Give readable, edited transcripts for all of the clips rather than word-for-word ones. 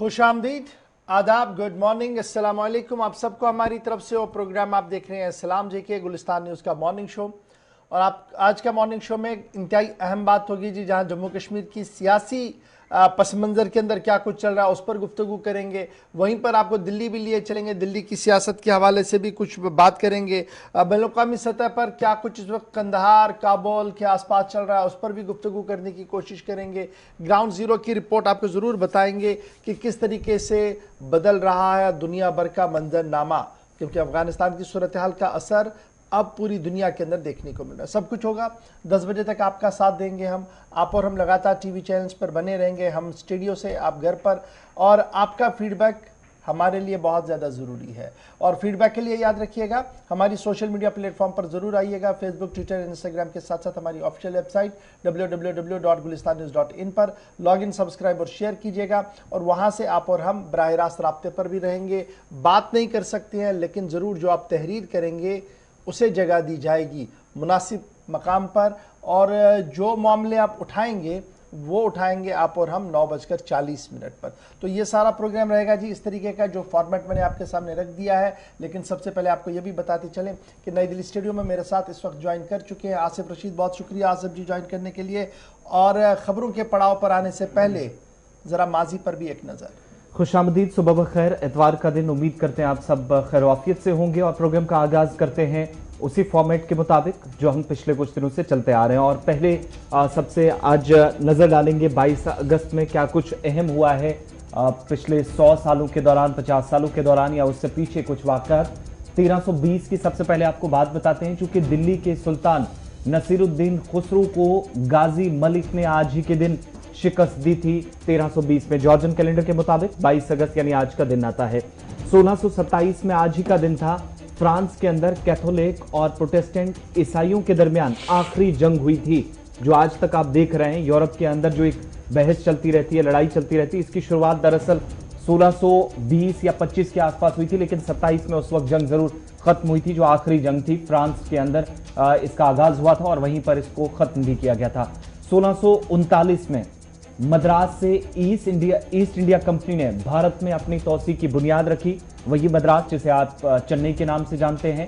खुशामदीद, आदाब, good morning, अस्सलाम वालेकुम। आप सबको हमारी तरफ से वो प्रोग्राम आप देख रहे हैं सलाम जेके गुलिस्तान न्यूज़ का मॉर्निंग शो। और आप आज का मॉर्निंग शो में इंतहाई अहम बात होगी जी, जहां जम्मू कश्मीर की सियासी पस मंज़र के अंदर क्या कुछ चल रहा है उस पर गुफ्तगू करेंगे। वहीं पर आपको दिल्ली भी लिए चलेंगे, दिल्ली की सियासत के हवाले से भी कुछ बात करेंगे। बैनुल-अक़वामी सतह पर क्या कुछ इस वक्त कंदहार, काबुल के आसपास चल रहा है उस पर भी गुफ्तगू करने की कोशिश करेंगे। ग्राउंड ज़ीरो की रिपोर्ट आपको ज़रूर बताएंगे कि किस तरीके से बदल रहा है दुनिया भर का मंजरनामा, क्योंकि अफगानिस्तान की सूरत हाल का असर अब पूरी दुनिया के अंदर देखने को मिल रहा है। सब कुछ होगा। 10 बजे तक आपका साथ देंगे हम, आप और हम लगातार टीवी चैनल्स पर बने रहेंगे, हम स्टूडियो से, आप घर पर। और आपका फीडबैक हमारे लिए बहुत ज़्यादा ज़रूरी है। और फीडबैक के लिए याद रखिएगा, हमारी सोशल मीडिया प्लेटफॉर्म पर ज़रूर आइएगा। फेसबुक, ट्विटर, इंस्टाग्राम के साथ साथ हमारी ऑफिशियल वेबसाइट www.gulistannews.in पर लॉगिन, सब्सक्राइब और शेयर कीजिएगा। और वहाँ से आप और हम बराह रास्त राब्ते पर भी रहेंगे। बात नहीं कर सकते हैं, लेकिन ज़रूर जो आप तहरीर करेंगे उसे जगह दी जाएगी मुनासिब मकाम पर। और जो मामले आप उठाएंगे वो उठाएंगे आप और हम 9:40 पर। तो ये सारा प्रोग्राम रहेगा जी इस तरीके का, जो फॉर्मेट मैंने आपके सामने रख दिया है। लेकिन सबसे पहले आपको ये भी बताते चलें कि नई दिल्ली स्टूडियो में मेरे साथ इस वक्त ज्वाइन कर चुके हैं आसिफ रशीद। बहुत शुक्रिया आसिफ जी ज्वाइन करने के लिए। और ख़बरों के पड़ाव पर आने से पहले ज़रा माजी पर भी एक नज़र। खुशामदीद, सुबह बखैर, एतवार का दिन। उम्मीद करते हैं आप सब खैरवाफियत से होंगे। और प्रोग्राम का आगाज़ करते हैं उसी फॉर्मेट के मुताबिक जो हम पिछले कुछ दिनों से चलते आ रहे हैं। और पहले सबसे आज नज़र डालेंगे 22 अगस्त में क्या कुछ अहम हुआ है पिछले 100 सालों के दौरान, 50 सालों के दौरान, या उससे पीछे कुछ वाक़यात। 1320 की सबसे पहले आपको बात बताते हैं, चूंकि दिल्ली के सुल्तान नसीरुद्दीन खुसरो को गाजी मलिक ने आज ही के दिन शिकस्त दी थी। 1320 में जॉर्जियन कैलेंडर के मुताबिक 22 अगस्त यानी आज का दिन आता है। 1627 में आज ही का दिन था। फ्रांस के अंदर कैथोलिक और प्रोटेस्टेंट ईसाइयों के दरमियान आखिरी जंग हुई थी, जो आज तक आप देख रहे हैं। यूरोप के अंदर जो एक बहस चलती रहती है, लड़ाई चलती रहती है, इसकी शुरुआत दरअसल 1620 या 25 के आसपास हुई थी, लेकिन 27 में उस वक्त जंग जरूर खत्म हुई थी, जो आखिरी जंग थी। फ्रांस के अंदर इसका आगाज हुआ था और वहीं पर इसको खत्म भी किया गया था। 1639 में मद्रास से ईस्ट इंडिया कंपनी ने भारत में अपनी तौसी की बुनियाद रखी। वही मद्रास जिसे आप चेन्नई के नाम से जानते हैं।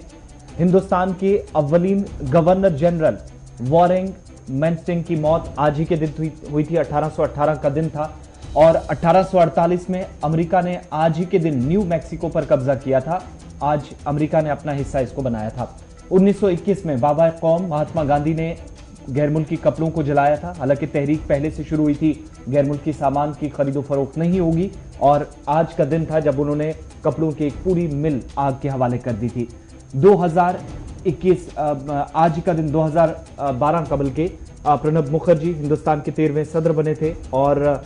हिंदुस्तान के अव्वलीन गवर्नर जनरल वॉरेन मैनस्टिंग की मौत आज ही के दिन हुई थी। 1818 का दिन था। और 1848 में अमेरिका ने आज ही के दिन न्यू मैक्सिको पर कब्जा किया था। आज अमेरिका ने अपना हिस्सा इसको बनाया था। 1921 में बाबा कौम महात्मा गांधी ने गैर मुल्की कपड़ों को जलाया था। हालांकि तहरीक पहले से शुरू हुई थी, गैर मुल्की सामान की खरीदो फरोख्त नहीं होगी, और आज का दिन था जब उन्होंने कपड़ों की एक पूरी मिल आग के हवाले कर दी थी। 2021 आज का दिन 2012 कबल के प्रणब मुखर्जी हिंदुस्तान के 13वें सदर बने थे। और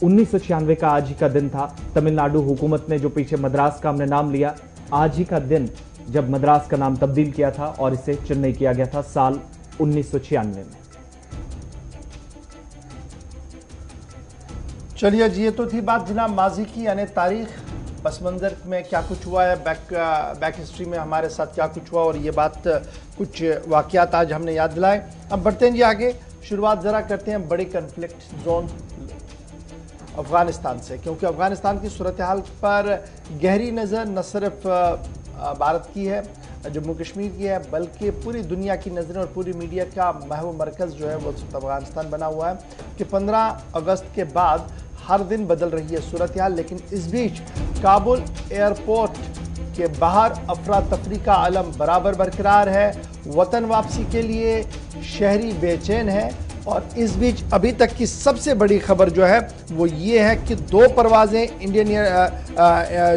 1996 का आज ही का दिन था। तमिलनाडु हुकूमत ने जो पीछे मद्रास का हमने नाम लिया, आज ही का दिन जब मद्रास का नाम तब्दील किया था और इसे चेन्नई किया गया था साल 1996 में। चलिए जी, ये तो थी बात जनाब माजी की, यानी तारीख, पस मंज़र में क्या कुछ हुआ है, बैक हिस्ट्री में हमारे साथ क्या कुछ हुआ, और ये बात कुछ वाक़यात आज हमने याद दिलाए। अब बढ़ते हैं जी आगे। शुरुआत ज़रा करते हैं बड़े कन्फ्लिक्ट जोन अफ़गानिस्तान से, क्योंकि अफ़गानिस्तान की सूरत हाल पर गहरी नज़र न सिर्फ भारत की है, जम्मू कश्मीर की है, बल्कि पूरी दुनिया की नज़रें और पूरी मीडिया का महव मरकज़ जो है वो अफ़गानिस्तान बना हुआ है। कि 15 अगस्त के बाद हर दिन बदल रही है सूरत हाल। लेकिन इस बीच काबुल एयरपोर्ट के बाहर अफरा तफरी का आलम बराबर बरकरार है। वतन वापसी के लिए शहरी बेचैन है। और इस बीच अभी तक की सबसे बड़ी खबर जो है वो ये है कि 2 परवाज़ें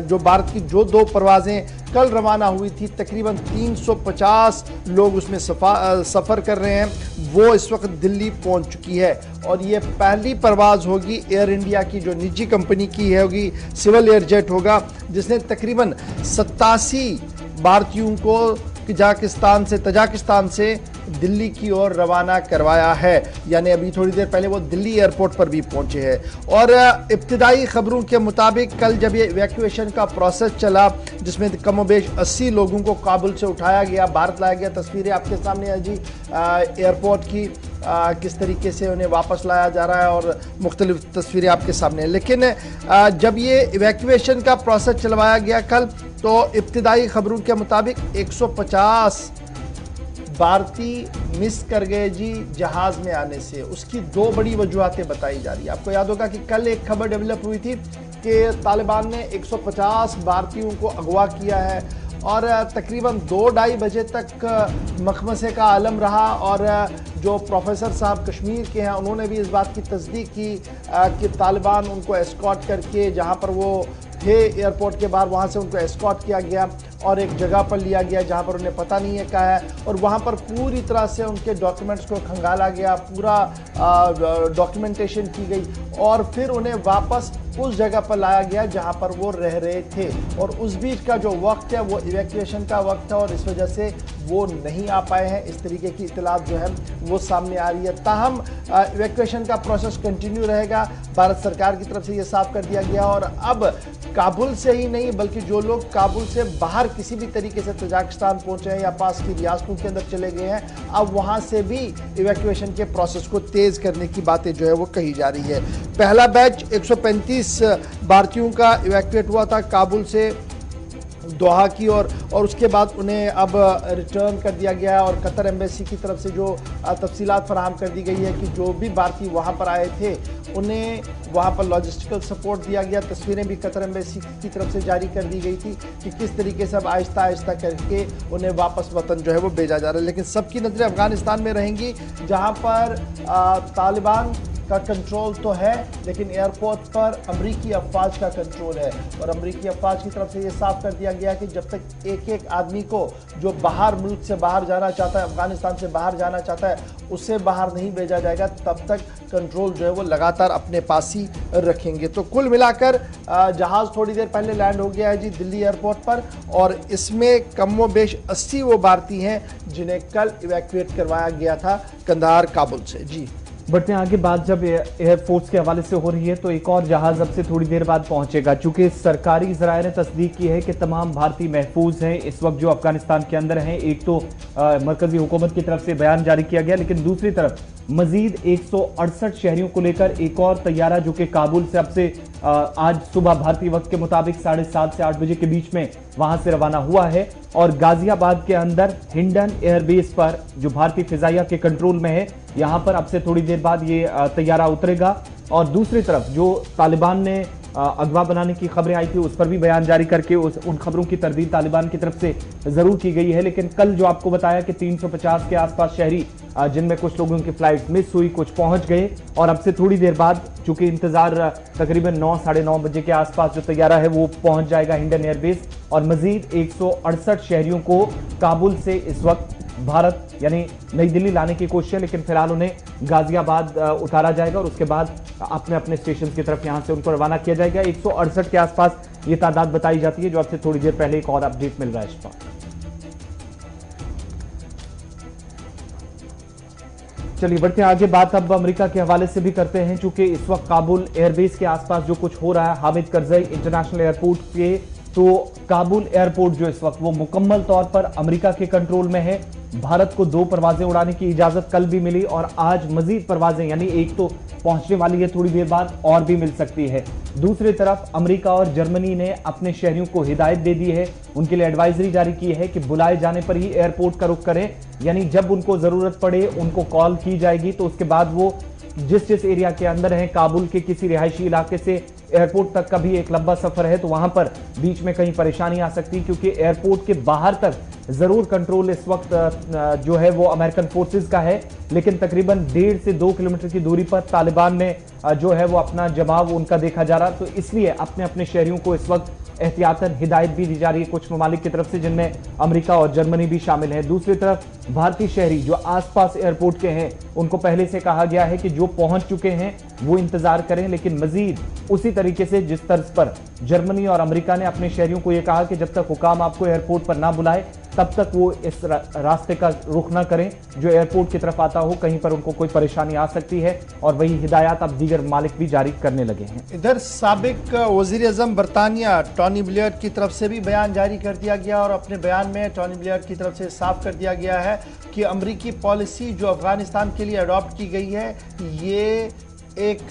जो भारत की जो 2 परवाज़ें कल रवाना हुई थी, तकरीबन 350 लोग उसमें सफ़र कर रहे हैं, वो इस वक्त दिल्ली पहुंच चुकी है। और ये पहली परवाज़ होगी एयर इंडिया की, जो निजी कंपनी की है, होगी सिविल एयर जेट होगा, जिसने तकरीबन 87 भारतीयों को तजाकिस्तान से दिल्ली की ओर रवाना करवाया है। यानी अभी थोड़ी देर पहले वो दिल्ली एयरपोर्ट पर भी पहुंचे हैं। और इब्तिदाई खबरों के मुताबिक कल जब ये इवैक्यूएशन का प्रोसेस चला, जिसमें कमोबेश 80 लोगों को काबुल से उठाया गया, भारत लाया गया, तस्वीरें आपके सामने है जी एयरपोर्ट की, किस तरीके से उन्हें वापस लाया जा रहा है और मुख्तलिफ तस्वीरें आपके सामने हैं। लेकिन जब ये इवैक्यूएशन का प्रोसेस चलवाया गया कल, तो इब्तिदाई खबरों के मुताबिक 150 भारतीय मिस कर गए जी जहाज़ में आने से। उसकी दो बड़ी वजूहतें बताई जा रही है। आपको याद होगा कि कल एक खबर डेवलप हुई थी कि तालिबान ने 150 भारतीयों को अगवा किया है और तकरीबन 2-2:30 बजे तक मखमसे का आलम रहा। और जो प्रोफेसर साहब कश्मीर के हैं, उन्होंने भी इस बात की तस्दीक की कि तालिबान उनको एस्कॉर्ट करके जहां पर वो थे एयरपोर्ट के बाहर, वहां से उनको एस्कॉर्ट किया गया और एक जगह पर लिया गया जहां पर उन्हें पता नहीं है क्या है, और वहां पर पूरी तरह से उनके डॉक्यूमेंट्स को खंगाला गया, पूरा डॉक्यूमेंटेशन की गई और फिर उन्हें वापस उस जगह पर लाया गया जहां पर वो रह रहे थे। और उस बीच का जो वक्त है वो इवैक्यूएशन का वक्त है और इस वजह से वो नहीं आ पाए हैं। इस तरीके की इत्तलात जो है वो सामने आ रही है। ताहम इवैक्यूएशन का प्रोसेस कंटिन्यू रहेगा। भारत सरकार की तरफ से ये साफ कर दिया गया और अब काबुल से ही नहीं बल्कि जो लोग काबुल से बाहर किसी भी तरीके से तजाकिस्तान पहुंचे हैं या पास की रियासतों के अंदर चले गए हैं, अब वहां से भी इवैक्यूएशन के प्रोसेस को तेज करने की बातें जो है वो कही जा रही है। पहला बैच 135 भारतीयों का इवैक्यूएट हुआ था काबुल से दोहा की और उसके बाद उन्हें अब रिटर्न कर दिया गया और कतर एम्बेसी की तरफ से जो तफसीलात फराहम कर दी गई है कि जो भी भारतीय वहाँ पर आए थे उन्हें वहाँ पर लॉजिस्टिकल सपोर्ट दिया गया। तस्वीरें भी कतर एम्बेसी की तरफ से जारी कर दी गई थी कि किस तरीके से अब आहिस्ता आहिस्ता करके उन्हें वापस वतन जो है वो भेजा जा रहा है। लेकिन सबकी नज़रें अफगानिस्तान में रहेंगी जहाँ पर तालिबान का कंट्रोल तो है लेकिन एयरपोर्ट पर अमरीकी अफवाज का कंट्रोल है। और अमरीकी अफवाज की तरफ से ये साफ कर दिया गया कि जब तक एक एक आदमी को जो बाहर मुल्क से बाहर जाना चाहता है, अफगानिस्तान से बाहर जाना चाहता है, उसे बाहर नहीं भेजा जाएगा, तब तक कंट्रोल जो है वो लगातार अपने पास ही रखेंगे। तो कुल मिलाकर जहाज़ थोड़ी देर पहले लैंड हो गया है जी दिल्ली एयरपोर्ट पर और इसमें कमोबेश 80 वो भारतीय हैं जिन्हें कल इवैक्यूएट करवाया गया था कंधार काबुल से। जी बढ़ते हैं आगे। बात जब एयरफोर्स के हवाले से हो रही है तो एक और जहाज अब से थोड़ी देर बाद पहुंचेगा। चूंकि सरकारी ज़राए ने तस्दीक की है कि तमाम भारतीय महफूज हैं इस वक्त जो अफगानिस्तान के अंदर हैं। एक तो मरकजी हुकूमत की तरफ से बयान जारी किया गया, लेकिन दूसरी तरफ मजीद 168 शहरियों को लेकर एक और तैयारा जो कि काबुल से अब से आज सुबह भारतीय वक्त के मुताबिक 7:30 से 8 बजे के बीच में वहां से रवाना हुआ है और गाजियाबाद के अंदर हिंडन एयरबेस पर जो भारतीय फिजाइया के कंट्रोल में है, यहां पर अब से थोड़ी देर बाद ये तैयारा उतरेगा। और दूसरी तरफ जो तालिबान ने अगवा बनाने की खबरें आई थी उस पर भी बयान जारी करके उन खबरों की तरदीद तालिबान की तरफ से जरूर की गई है। लेकिन कल जो आपको बताया कि 350 के आसपास शहरी जिनमें कुछ लोगों की फ्लाइट मिस हुई, कुछ पहुंच गए और अब से थोड़ी देर बाद चूंकि इंतजार तकरीबन 9 साढ़े 9 बजे के आसपास जो तैयारा है वो पहुंच जाएगा हिंडन एयरबेस और मजीद 168 शहरियों को काबुल से इस वक्त भारत यानी नई दिल्ली लाने की कोशिश है। लेकिन फिलहाल उन्हें गाजियाबाद उतारा जाएगा और उसके बाद अपने अपने स्टेशन की तरफ यहां से उनको रवाना किया जाएगा। 168 के आसपास ये तादाद बताई जाती है जो अब से थोड़ी देर पहले एक और अपडेट मिल रहा है इस पर। चलिए बढ़ते हैं आगे। बात अब अमेरिका के हवाले से भी करते हैं। चूंकि इस वक्त काबुल एयरबेस के आसपास जो कुछ हो रहा है, हामिद करजई इंटरनेशनल एयरपोर्ट के, तो काबुल एयरपोर्ट जो इस वक्त वो मुकम्मल तौर पर अमेरिका के कंट्रोल में है। भारत को 2 परवाजें उड़ाने की इजाजत कल भी मिली और आज मजीद परवाजें यानी एक तो पहुंचने वाली है थोड़ी देर बाद और भी मिल सकती है। दूसरी तरफ अमेरिका और जर्मनी ने अपने शहरियों को हिदायत दे दी है, उनके लिए एडवाइजरी जारी की है कि बुलाए जाने पर ही एयरपोर्ट का रुख करें, यानी जब उनको जरूरत पड़े उनको कॉल की जाएगी तो उसके बाद वो जिस एरिया के अंदर हैं, काबुल के किसी रिहायशी इलाके से एयरपोर्ट तक का भी एक लंबा सफर है तो वहां पर बीच में कहीं परेशानी आ सकती है, क्योंकि एयरपोर्ट के बाहर तक जरूर कंट्रोल इस वक्त जो है वो अमेरिकन फोर्सेस का है, लेकिन तकरीबन 1.5 से 2 किलोमीटर की दूरी पर तालिबान ने जो है वो अपना जमाव उनका देखा जा रहा। तो इसलिए अपने अपने शहरियों को इस वक्त एहतियातन हिदायत भी दी जा रही है कुछ ममालिक की तरफ से, जिनमें अमेरिका और जर्मनी भी शामिल है। दूसरी तरफ भारतीय शहरी जो आसपास एयरपोर्ट के हैं उनको पहले से कहा गया है कि जो पहुंच चुके हैं वो इंतजार करें, लेकिन मजीद उसी तरीके से जिस तर्ज पर जर्मनी और अमेरिका ने अपने शहरियों को यह कहा कि जब तक हुकाम आपको एयरपोर्ट पर ना बुलाए तब तक वो इस रास्ते का रुख ना करें जो एयरपोर्ट की तरफ आता हो, कहीं पर उनको कोई परेशानी आ सकती है। और वही हिदायत अब दीगर मालिक भी जारी करने लगे हैं। इधर साबिक वजीर अजम बरतानिया टॉनी ब्लेयर की तरफ से भी बयान जारी कर दिया गया और अपने बयान में टॉनी ब्लेयर की तरफ से साफ कर दिया गया है कि अमरीकी पॉलिसी जो अफगानिस्तान के लिए अडॉप्ट की गई है ये एक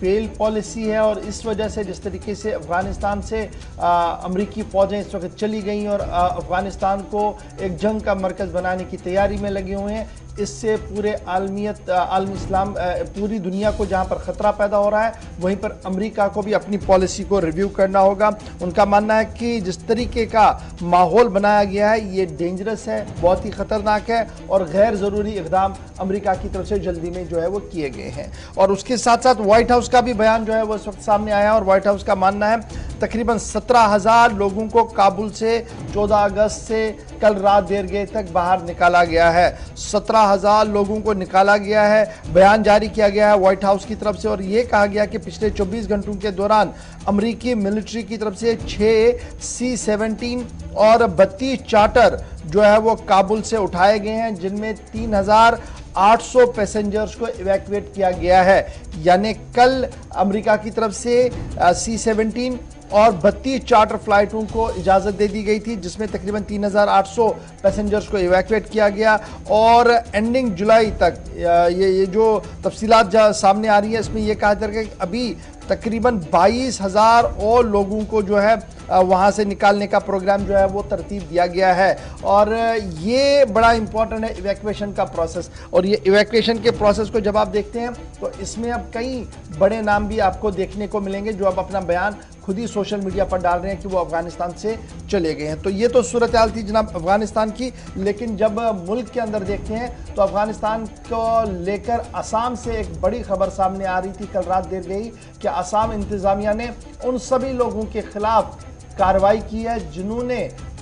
फेल पॉलिसी है और इस वजह से जिस तरीके से अफगानिस्तान से अमरीकी फ़ौजें इस वक्त चली गई और अफगानिस्तान को एक जंग का मरकज़ बनाने की तैयारी में लगे हुए हैं, इससे पूरे आलमी इस्लाम पूरी दुनिया को जहां पर ख़तरा पैदा हो रहा है वहीं पर अमेरिका को भी अपनी पॉलिसी को रिव्यू करना होगा। उनका मानना है कि जिस तरीके का माहौल बनाया गया है ये डेंजरस है, बहुत ही ख़तरनाक है और गैर ज़रूरी इक़दाम अमेरिका की तरफ से जल्दी में जो है वो किए गए हैं। और उसके साथ साथ व्हाइट हाउस का भी बयान जो है वो इस वक्त सामने आया और व्हाइट हाउस का मानना है तकरीबन 17,000 लोगों को काबुल से 14 अगस्त से कल रात देर गए तक बाहर निकाला गया है। 17,000 लोगों को निकाला गया है। बयान जारी किया गया है व्हाइट हाउस की तरफ से और ये कहा गया कि पिछले 24 घंटों के दौरान अमेरिकी मिलिट्री की तरफ से 6 C-17 और 32 चार्टर जो है वो काबुल से उठाए गए हैं, जिनमें 3,800 पैसेंजर्स को इवैक्यूएट किया गया है। यानी कल अमेरिका की तरफ से C-17 और 32 चार्टर फ्लाइटों को इजाज़त दे दी गई थी, जिसमें तकरीबन 3,800 पैसेंजर्स को इवैक्यूएट किया गया और एंडिंग जुलाई तक ये जो तफसीलात सामने आ रही है इसमें यह कहा जा रहा है कि अभी तकरीबन 22,000 और लोगों को जो है वहाँ से निकालने का प्रोग्राम जो है वो तरतीब दिया गया है। और ये बड़ा इंपॉर्टेंट है इवैक्यूएशन का प्रोसेस। और ये इवैक्यूएशन के प्रोसेस को जब आप देखते हैं तो इसमें अब कई बड़े नाम भी आपको देखने को मिलेंगे जो अब अपना बयान खुद ही सोशल मीडिया पर डाल रहे हैं कि वो अफगानिस्तान से चले गए हैं। तो ये तो सूरत हाल थी जनाब अफगानिस्तान की, लेकिन जब मुल्क के अंदर देखते हैं तो अफगानिस्तान को लेकर असम से एक बड़ी खबर सामने आ रही थी कल रात देर गई कि असम इंतजामिया ने उन सभी लोगों के खिलाफ कार्रवाई की है जिन्होंने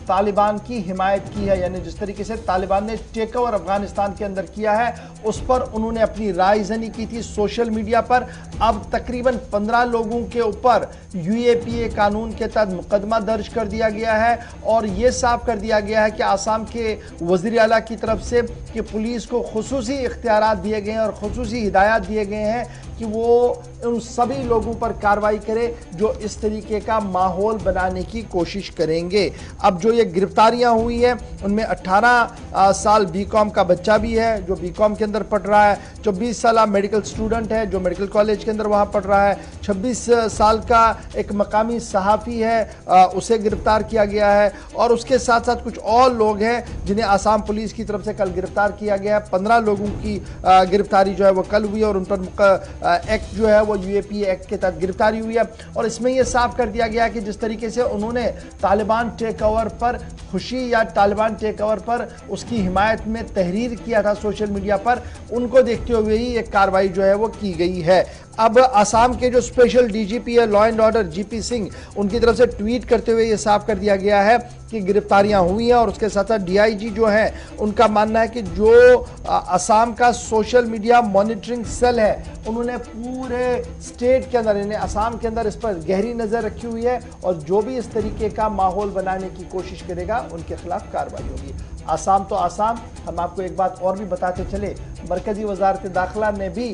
तालिबान की हिमायत की है। यानी जिस तरीके से तालिबान ने टेक ओवर अफगानिस्तान के अंदर किया है उस पर उन्होंने अपनी राय ज़नी की थी सोशल मीडिया पर। अब तकरीबन 15 लोगों के ऊपर UAPA कानून के तहत मुकदमा दर्ज कर दिया गया है और ये साफ कर दिया गया है कि आसाम के वज़ीर आला की तरफ से कि पुलिस को खुसूसी इख्तियारात दिए गए हैं और खुसूसी हिदायत दिए गए हैं कि वो उन सभी लोगों पर कार्रवाई करे जो इस तरीके का माहौल बनाने की कोशिश करेंगे। अब जो ये गिरफ्तारियां हुई है उनमें 18 साल BCom का बच्चा भी है जो BCom के अंदर पढ़ रहा है, 24 साल मेडिकल स्टूडेंट है जो मेडिकल कॉलेज के अंदर वहाँ पढ़ रहा है, 26 साल का एक मकामी सहाफ़ी है उसे गिरफ्तार किया गया है और उसके साथ साथ कुछ और लोग हैं जिन्हें आसाम पुलिस की तरफ से कल गिरफ्तार किया गया है। 15 लोगों की गिरफ्तारी जो है वो कल हुई और उन पर एक्ट जो है वो UAPA एक्ट के तहत गिरफ्तारी हुई है। और इसमें यह साफ कर दिया गया कि जिस तरीके से उन्होंने तालिबान टेक ओवर पर खुशी या तालिबान टेक ओवर पर उसकी हिमायत में तहरीर किया था सोशल मीडिया पर, उनको देखते हुए ही एक कार्रवाई जो है वो की गई है। अब आसाम के जो स्पेशल DGP है law and order GP Singh, उनकी तरफ से ट्वीट करते हुए ये साफ कर दिया गया है कि गिरफ्तारियां हुई हैं और उसके साथ साथ DIG जो है उनका मानना है कि जो आसाम का सोशल मीडिया मॉनिटरिंग सेल है उन्होंने पूरे स्टेट के अंदर यानी आसाम के अंदर इस पर गहरी नज़र रखी हुई है और जो भी इस तरीके का माहौल बनाने की कोशिश करेगा उनके खिलाफ कार्रवाई होगी। आसाम तो आसाम, हम आपको एक बात और भी बताते चले, मरकजी वजारत दाखिला ने भी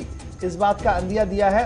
इस बात का अंदिया दिया है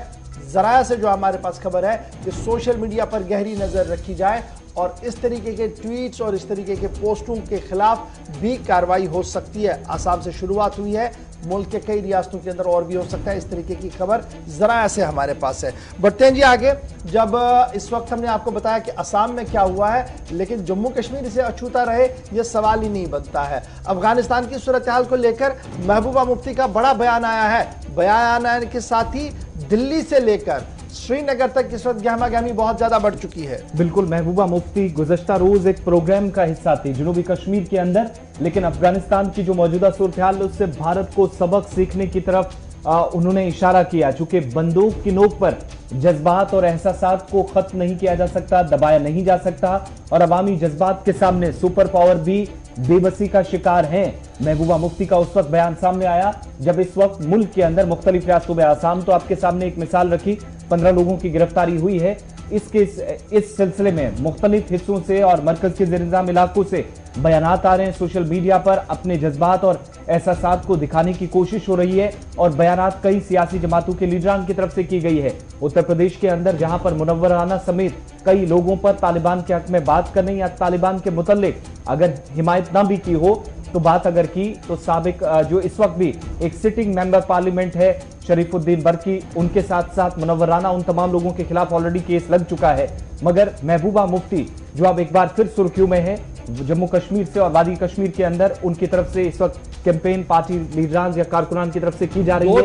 ज़राया से जो हमारे पास खबर है कि सोशल मीडिया पर गहरी नज़र रखी जाए और इस तरीके के ट्वीट्स और इस तरीके के पोस्टों के खिलाफ भी कार्रवाई हो सकती है। आसाम से शुरुआत हुई है, मुल्क के कई रियासतों के अंदर और भी हो सकता है। इस तरीके की खबर ज़राया से हमारे पास है। बढ़ते हैं जी आगे। जब इस वक्त हमने आपको बताया कि आसाम में क्या हुआ है, लेकिन जम्मू कश्मीर इसे अछूता रहे यह सवाल ही नहीं बनता है। अफगानिस्तान की सूरत हाल को लेकर महबूबा मुफ्ती का बड़ा बयान आया है। बयान आने के साथ ही दिल्ली से लेकर श्रीनगर तक इस वक्त गहमा गहमी बहुत ज्यादा बढ़ चुकी है। बिल्कुल, महबूबा मुफ्ती गुज़श्ता रोज एक प्रोग्राम का हिस्सा थी जनूबी कश्मीर के अंदर, लेकिन अफगानिस्तान की जो मौजूदा सूरत हाल उससे भारत को सबक सीखने की तरफ उन्होंने इशारा किया। चूंकि बंदूक की नोक पर जज्बात और एहसासात को खत्म नहीं किया जा सकता, दबाया नहीं जा सकता और अवामी जज्बात के सामने सुपर पावर भी बेबसी का शिकार हैं। महबूबा मुफ्ती का उस वक्त बयान सामने आया जब इस वक्त मुल्क के अंदर मुख्तलिफ रियासतों में, आसाम तो आपके सामने एक मिसाल रखी, 15 लोगों की गिरफ्तारी हुई है। इस सिलसिले में मुख्तलिफ हिस्सों से और मरकज के ज़ेर-ए-निज़ाम इलाकों से बयानात आ रहे हैं सोशल मीडिया पर, अपने जज्बात और एहसासात को दिखाने की कोशिश हो रही है और बयानात कई सियासी जमातों के लीडरान की तरफ से की गई है। उत्तर प्रदेश के अंदर जहां पर मुनव्वराना समेत कई लोगों पर तालिबान के हक में बात करने या तालिबान के मुतल्लिक अगर हिमायत ना भी की हो तो बात अगर की तो साबिक जो इस वक्त भी एक सिटिंग मेंबर पार्लियामेंट है शरीफुद्दीन बरकी, उनके साथ साथ मुनव्वराना उन तमाम लोगों के खिलाफ ऑलरेडी केस लग चुका है। मगर महबूबा मुफ्ती जो अब एक बार फिर सुर्खियों में है जम्मू कश्मीर से और वादी कश्मीर के अंदर, उनकी तरफ से इस वक्त कैंपेन पार्टी लीडरान या कारकुनान की तरफ से की जा रही है।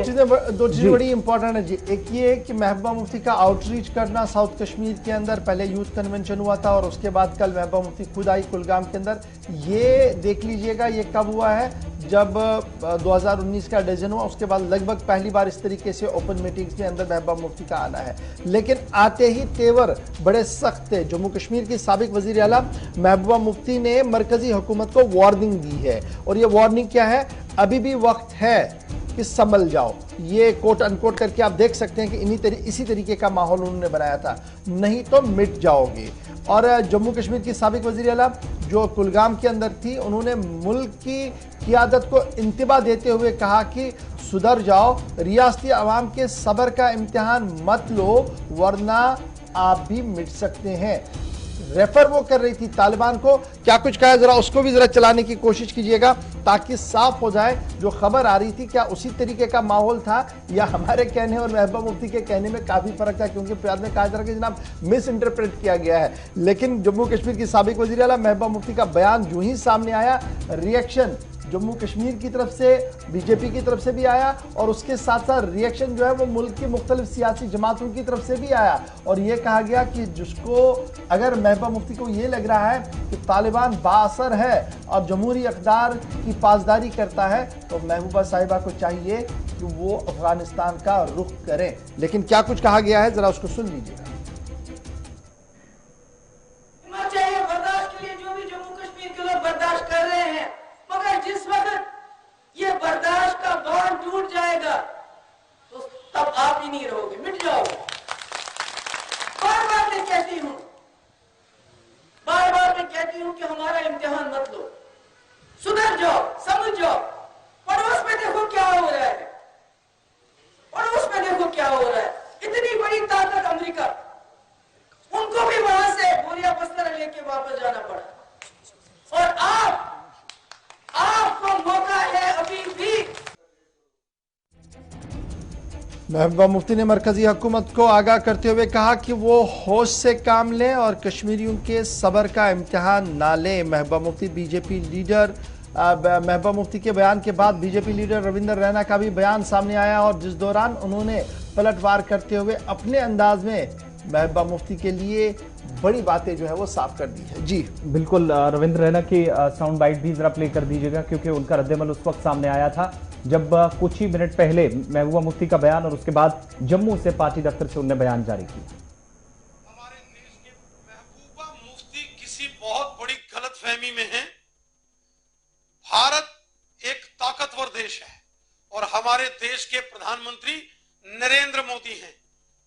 दो चीजें बड़ी इंपॉर्टेंट है जी। एक ये है कि महबूबा मुफ्ती का आउटरीच करना साउथ कश्मीर के अंदर, पहले यूथ कन्वेंशन हुआ था और उसके बाद कल महबूबा मुफ्ती खुद आई कुलगाम के अंदर। ये देख लीजिएगा ये कब हुआ है, जब 2019 का डिसीजन हुआ, उसके बाद लगभग पहली बार इस तरीके से ओपन मीटिंग्स के अंदर महबूबा मुफ्ती का आना है। लेकिन आते ही तेवर बड़े सख्त थे। जम्मू कश्मीर की साबिक वजीर आला महबूबा मुफ्ती ने मरकजी हुकूमत को वार्निंग दी है और ये वार्निंग क्या है, अभी भी वक्त है कि संभल जाओ। ये कोट अनकोट करके आप देख सकते हैं कि इसी तरीके का माहौल उन्होंने बनाया था, नहीं तो मिट जाओगे। और जम्मू कश्मीर की साबिक वज़ीर आला जो कुलगाम के अंदर थी, उन्होंने मुल्क की क़ियादत को इंतबा देते हुए कहा कि सुधर जाओ, रियासती अवाम के सब्र का इम्तिहान मत लो वरना आप भी मिट सकते हैं। रेफर वो कर रही थी तालिबान को, क्या कुछ कहा जरा उसको भी जरा चलाने की कोशिश कीजिएगा ताकि साफ हो जाए जो खबर आ रही थी क्या उसी तरीके का माहौल था या हमारे कहने और महबूबा मुफ्ती के कहने में काफी फर्क था, क्योंकि बाद में कहा जा रहा है कि जनाब मिस इंटरप्रेट किया गया है। लेकिन जम्मू कश्मीर की साबिक वज़ीर आला महबूबा मुफ्ती का बयान जो ही सामने आया, रिएक्शन जम्मू कश्मीर की तरफ से, बीजेपी की तरफ से भी आया और उसके साथ साथ रिएक्शन जो है वो मुल्क की मुख्तलिफ सियासी जमातों की तरफ से भी आया और ये कहा गया कि जिसको अगर महबूबा मुफ्ती को ये लग रहा है कि तालिबान बाअसर है और जमहूरी इक़्तिदार की पासदारी करता है तो महबूबा साहिबा को चाहिए कि वो अफगानिस्तान का रुख करें। लेकिन क्या कुछ कहा गया है जरा उसको सुन लीजिएगा। जिस वक्त ये बर्दाश्त का बांध टूट जाएगा तो तब आप ही नहीं रहोगे, मिट जाओगे। बार बार मैं कहती हूं कि हमारा इम्तिहान मत लो, सुधर जाओ, समझ जाओ। पड़ोस में देखो क्या हो रहा है, पड़ोस में देखो क्या हो रहा है। इतनी बड़ी ताकत अमेरिका, उनको भी वहां से बोरिया बस्तर लेके वापस जाना पड़ा और आपको मौका है अभी भी। महबूबा मुफ्ती ने मरकजी हुकूमत को आगाह करते हुए कहा कि वो होश से काम लें और कश्मीरियों के सब्र का इम्तिहान ना लें। महबूबा मुफ्ती बीजेपी लीडर महबूबा मुफ्ती के बयान के बाद बीजेपी लीडर रविंदर रैना का भी बयान सामने आया और जिस दौरान उन्होंने पलटवार करते हुए अपने अंदाज में महबूबा मुफ्ती के लिए बड़ी बातें जो है वो साफ कर दी है। जी बिल्कुल, रविंद्र रैना की साउंड बाइट भी जरा प्ले कर दीजिएगा क्योंकि उनका रद्देमल उस वक्त सामने आया था जब कुछ ही मिनट पहले महबूबा मुफ्ती का बयान और उसके बाद जम्मू से पार्टी दफ्तर से उन्होंने बयान जारी किया। हमारे देश के महबूबा मुफ्ती किसी बहुत बड़ी गलतफहमी में हैं। भारत एक ताकतवर देश है और हमारे देश के प्रधानमंत्री नरेंद्र मोदी हैं।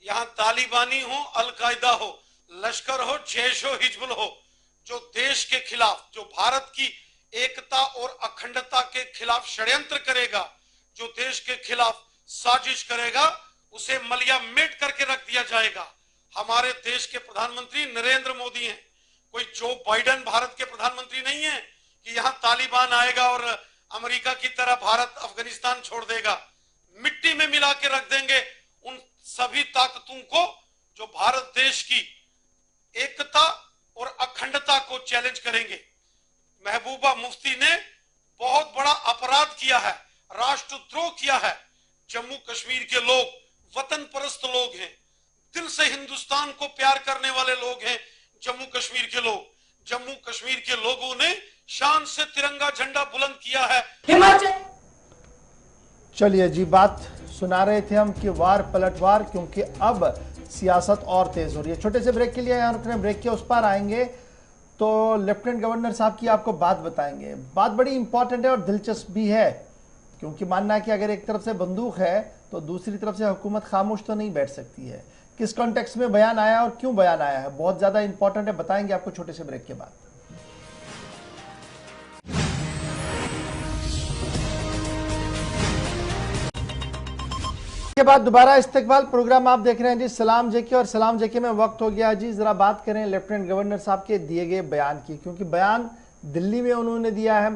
यहाँ तालिबानी हो, अलकायदा हो, लश्कर हो, जैश हो, हिजबुल हो, जो देश के खिलाफ, जो भारत की एकता और अखंडता के खिलाफ षड्यंत्र करेगा, जो देश के खिलाफ साजिश करेगा, उसे मलिया मेट करके रख दिया जाएगा। हमारे देश के प्रधानमंत्री नरेंद्र मोदी हैं, कोई जो बाइडेन भारत के प्रधानमंत्री नहीं है कि यहाँ तालिबान आएगा और अमेरिका की तरह भारत अफगानिस्तान छोड़ देगा। मिट्टी में मिला के रख देंगे उन सभी ताकतों को जो भारत देश की एकता और अखंडता को चैलेंज करेंगे। महबूबा मुफ्ती ने बहुत बड़ा अपराध किया है, राष्ट्रद्रोह किया है। जम्मू कश्मीर के लोग वतन परस्त लोग हैं, दिल से हिंदुस्तान को प्यार करने वाले लोग हैं। जम्मू कश्मीर के लोग, जम्मू कश्मीर के लोगों ने शान से तिरंगा झंडा बुलंद किया है। चलिए जी, बात सुना रहे थे हम कि वार पलटवार, क्योंकि अब सियासत और तेज हो रही है। छोटे से ब्रेक के लिए यहाँ रुकने, ब्रेक के उस पार आएंगे तो लेफ्टिनेंट गवर्नर साहब की आपको बात बताएंगे। बात बड़ी इंपॉर्टेंट है और दिलचस्प भी है, क्योंकि मानना है कि अगर एक तरफ से बंदूक है तो दूसरी तरफ से हुकूमत खामोश तो नहीं बैठ सकती है। किस कॉन्टेक्स्ट में बयान आया और क्यों बयान आया है, बहुत ज्यादा इंपॉर्टेंट है, बताएंगे आपको छोटे से ब्रेक के बाद। के बाद दोबारा इस्तकबाल प्रोग्राम आप देख रहे हैं जी सलाम जेके, और सलाम जेके में वक्त हो गया जी जरा बात करें लेफ्टिनेंट गवर्नर साहब के दिए गए बयान की, क्योंकि बयान दिल्ली में उन्होंने दिया है।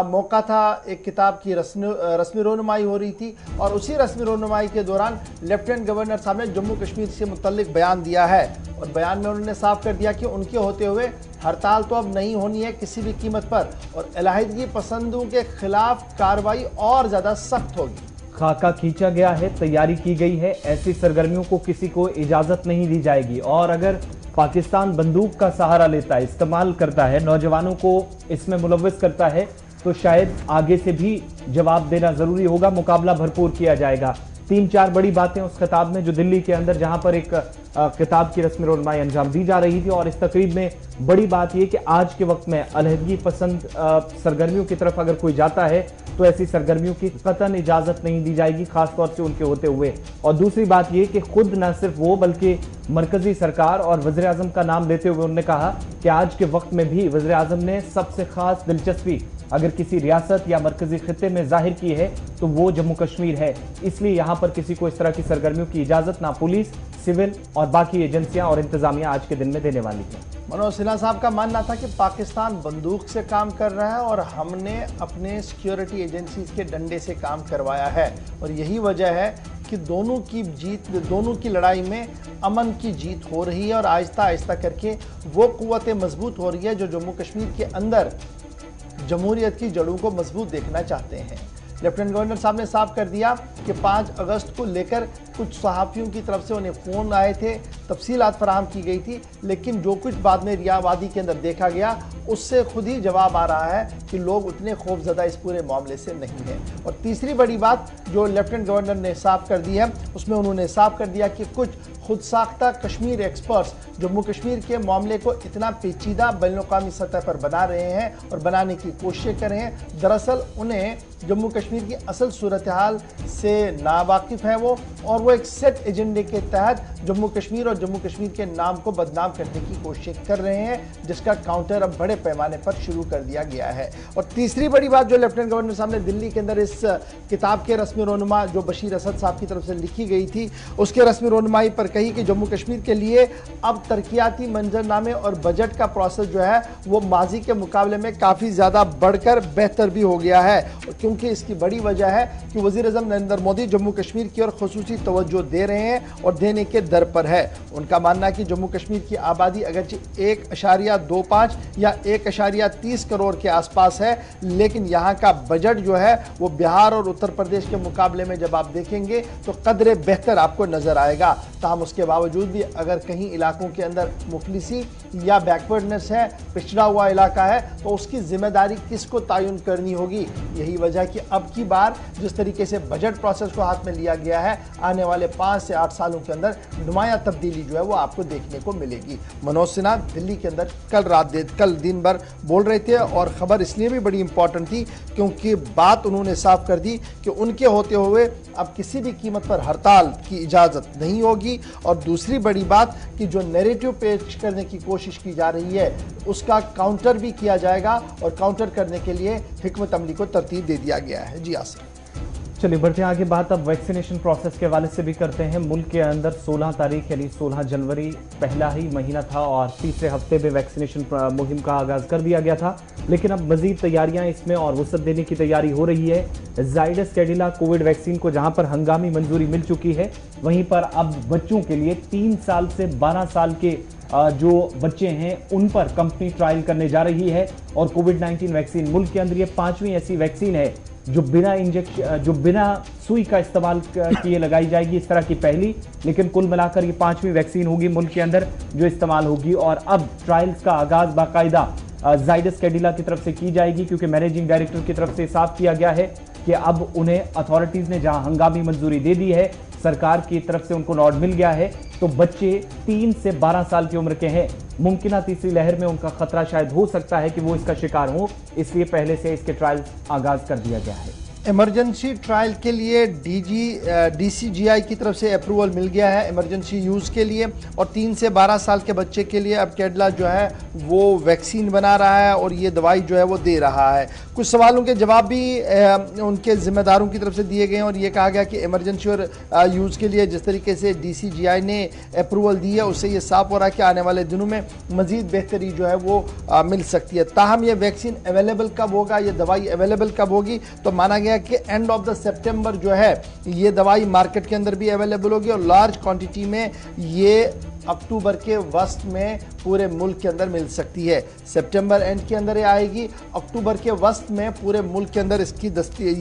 मौका था एक किताब की रस्मी रोनुमाई हो रही थी, और उसी रस्मी रोनुमाई के दौरान लेफ्टिनेंट गवर्नर साहब ने जम्मू कश्मीर से मुतल्लिक बयान दिया है, और बयान में उन्होंने साफ कर दिया कि उनके होते हुए हड़ताल तो अब नहीं होनी है किसी भी कीमत पर, और अलहदगी पसंदों के खिलाफ कार्रवाई और ज़्यादा सख्त होगी। खाका खींचा गया है, तैयारी की गई है, ऐसी सरगर्मियों को किसी को इजाजत नहीं दी जाएगी, और अगर पाकिस्तान बंदूक का सहारा लेता है, इस्तेमाल करता है, नौजवानों को इसमें मुलव्वस करता है, तो शायद आगे से भी जवाब देना जरूरी होगा, मुकाबला भरपूर किया जाएगा। 3-4 बड़ी बातें उस खिताब में जो दिल्ली के अंदर जहां पर एक किताब की रस्मी रोनुमाई अंजाम दी जा रही थी, और इस तकरीब में बड़ी बात यह कि आज के वक्त में अलहदगी पसंद सरगर्मियों की तरफ अगर कोई जाता है तो ऐसी सरगर्मियों की कतन इजाजत नहीं दी जाएगी, खासतौर से उनके होते हुए। और दूसरी बात यह कि खुद न सिर्फ वो बल्कि मरकजी सरकार और वज़ीर आज़म का नाम लेते हुए उन्होंने कहा कि आज के वक्त में भी वज़ीर आज़म ने सबसे खास दिलचस्पी अगर किसी रियासत या मरकजी खित्ते में जाहिर की है तो वो जम्मू कश्मीर है, इसलिए यहाँ पर किसी को इस तरह की सरगर्मियों की इजाजत ना पुलिस, सिविल और बाकी एजेंसियां और इंतजामिया आज के दिन में देने वाली है। मनोज सिन्हा साहब का मानना था कि पाकिस्तान बंदूक से काम कर रहा है और हमने अपने सिक्योरिटी एजेंसीज के डंडे से काम करवाया है, और यही वजह है कि दोनों की लड़ाई में अमन की जीत हो रही है, और आहिस्ता आहिस्ता करके वो कुव्वतें मजबूत हो रही है जो जम्मू कश्मीर के अंदर जमहूरियत की जड़ों को मजबूत देखना चाहते हैं। लेफ्टिनेंट गवर्नर साहब ने साफ कर दिया कि 5 अगस्त को लेकर कुछ सहाफ़ियों की तरफ से उन्हें फ़ोन आए थे, तफसीलात फराहम की गई थी, लेकिन जो कुछ बाद में रियावादी के अंदर देखा गया उससे खुद ही जवाब आ रहा है कि लोग उतने खौफजदा इस पूरे मामले से नहीं हैं। और तीसरी बड़ी बात जो लेफ्टिनेंट गवर्नर ने साफ कर दी है, उसमें उन्होंने साफ कर दिया कि कुछ खुद साख्ता कश्मीर एक्सपर्ट्स जम्मू कश्मीर के मामले को इतना पेचीदा बैनुल-अक़वामी सतह पर बना रहे हैं और बनाने की कोशिश कर रहे हैं। दरअसल उन्हें जम्मू कश्मीर की असल सूरत हाल से नावाकिफ़ है वो, और वो एक सेट एजेंडे के तहत जम्मू कश्मीर और जम्मू कश्मीर के नाम को बदनाम करने की कोशिश कर रहे हैं, जिसका काउंटर अब बड़े पैमाने पर शुरू कर दिया गया है। और तीसरी बड़ी बात जो लेफ्टिनेंट गवर्नर साहब ने दिल्ली के अंदर इस किताब के रस्मी रोनुमा जो बशीर असद साहब की तरफ से लिखी गई थी उसके रस्मी रोनुमाई पर कही कि जम्मू कश्मीर के लिए अब तरक्याती मंजरनामे और बजट का प्रोसेस जो है वो माजी के मुकाबले में काफ़ी ज़्यादा बढ़कर बेहतर भी हो गया है, क्योंकि इसकी बड़ी वजह है कि वज़ीर आज़म नरेंद्र मोदी जम्मू कश्मीर की ओर खुसूसी तवज्जो दे रहे हैं और देने के दर पर है। उनका मानना है कि जम्मू कश्मीर की आबादी अगरचे 1.25 या 1.30 करोड़ के आसपास है, लेकिन यहाँ का बजट जो है वो बिहार और उत्तर प्रदेश के मुकाबले में जब आप देखेंगे तो कदरे बेहतर आपको नजर आएगा। ताहम उसके बावजूद भी अगर कहीं इलाकों के अंदर मुफलिसी या बैकवर्डनेस है, पिछड़ा हुआ इलाका है, तो उसकी जिम्मेदारी किसको तायुन करनी होगी। यही वजह कि अब की बार जिस तरीके से बजट प्रोसेस को हाथ में लिया गया है, आने वाले 5 से 8 सालों के अंदर नुमाया तब्दीली जो है वो आपको देखने को मिलेगी। मनोज सिन्हा दिल्ली के अंदर कल दिन भर बोल रहे थे, और खबर इसलिए भी बड़ी इंपॉर्टेंट थी क्योंकि बात उन्होंने साफ कर दी कि उनके होते हुए अब किसी भी कीमत पर हड़ताल की इजाज़त नहीं होगी। और दूसरी बड़ी बात कि जो नैरेटिव पेश करने की कोशिश की जा रही है उसका काउंटर भी किया जाएगा, और काउंटर करने के लिए हिकमत अमली को तरतीब दे दिया गया है। जी आसिफ, चलिए बढ़ते हैं आगे। बात अब वैक्सीनेशन प्रोसेस के हवाले से भी करते हैं। मुल्क के अंदर 16 तारीख यानी 16 जनवरी पहला ही महीना था और तीसरे हफ्ते में वैक्सीनेशन मुहिम का आगाज कर दिया गया था, लेकिन अब मजीद तैयारियां इसमें और वसअत देने की तैयारी हो रही है। जाइडस कैडिला कोविड वैक्सीन को जहां पर हंगामी मंजूरी मिल चुकी है, वहीं पर अब बच्चों के लिए 3 साल से 12 साल के जो बच्चे हैं उन पर कंपनी ट्रायल करने जा रही है। और कोविड-19 वैक्सीन मुल्क के अंदर ये 5वीं ऐसी वैक्सीन है जो बिना सुई का इस्तेमाल किए लगाई जाएगी। इस तरह की पहली, लेकिन कुल मिलाकर ये 5वीं वैक्सीन होगी मुल्क के अंदर जो इस्तेमाल होगी। और अब ट्रायल्स का आगाज बाकायदा जाइडस कैडिला की तरफ से की जाएगी, क्योंकि मैनेजिंग डायरेक्टर की तरफ से साफ किया गया है कि अब उन्हें अथॉरिटीज ने जहां हंगामी मंजूरी दे दी है, सरकार की तरफ से उनको नॉड मिल गया है, तो बच्चे 3 से 12 साल की उम्र के हैं, मुमकिन तीसरी लहर में उनका खतरा शायद हो सकता है कि वो इसका शिकार हो, इसलिए पहले से इसके ट्रायल्स आगाज कर दिया गया है। इमरजेंसी ट्रायल के लिए डीसीजीआई की तरफ से अप्रूवल मिल गया है इमरजेंसी यूज़ के लिए, और 3 से 12 साल के बच्चे के लिए अब कैडला जो है वो वैक्सीन बना रहा है और ये दवाई जो है वो दे रहा है। कुछ सवालों के जवाब भी उनके ज़िम्मेदारों की तरफ से दिए गए हैं और ये कहा गया कि इमरजेंसी और यूज़ के लिए जिस तरीके से डीसीजीआई ने अप्रूवल दी है उससे ये साफ हो रहा है कि आने वाले दिनों में मज़ीद बेहतरी जो है वो मिल सकती है। ताहम ये वैक्सीन अवेलेबल कब होगा, ये दवाई अवेलेबल कब होगी, तो माना गया कि एंड ऑफ द सितंबर जो है ये दवाई मार्केट के अंदर भी अवेलेबल होगी और लार्ज क्वांटिटी में ये अक्टूबर के वस्त में पूरे मुल्क के अंदर मिल सकती है। सितंबर एंड के अंदर ये आएगी, अक्टूबर के वस्त में पूरे मुल्क के अंदर इसकी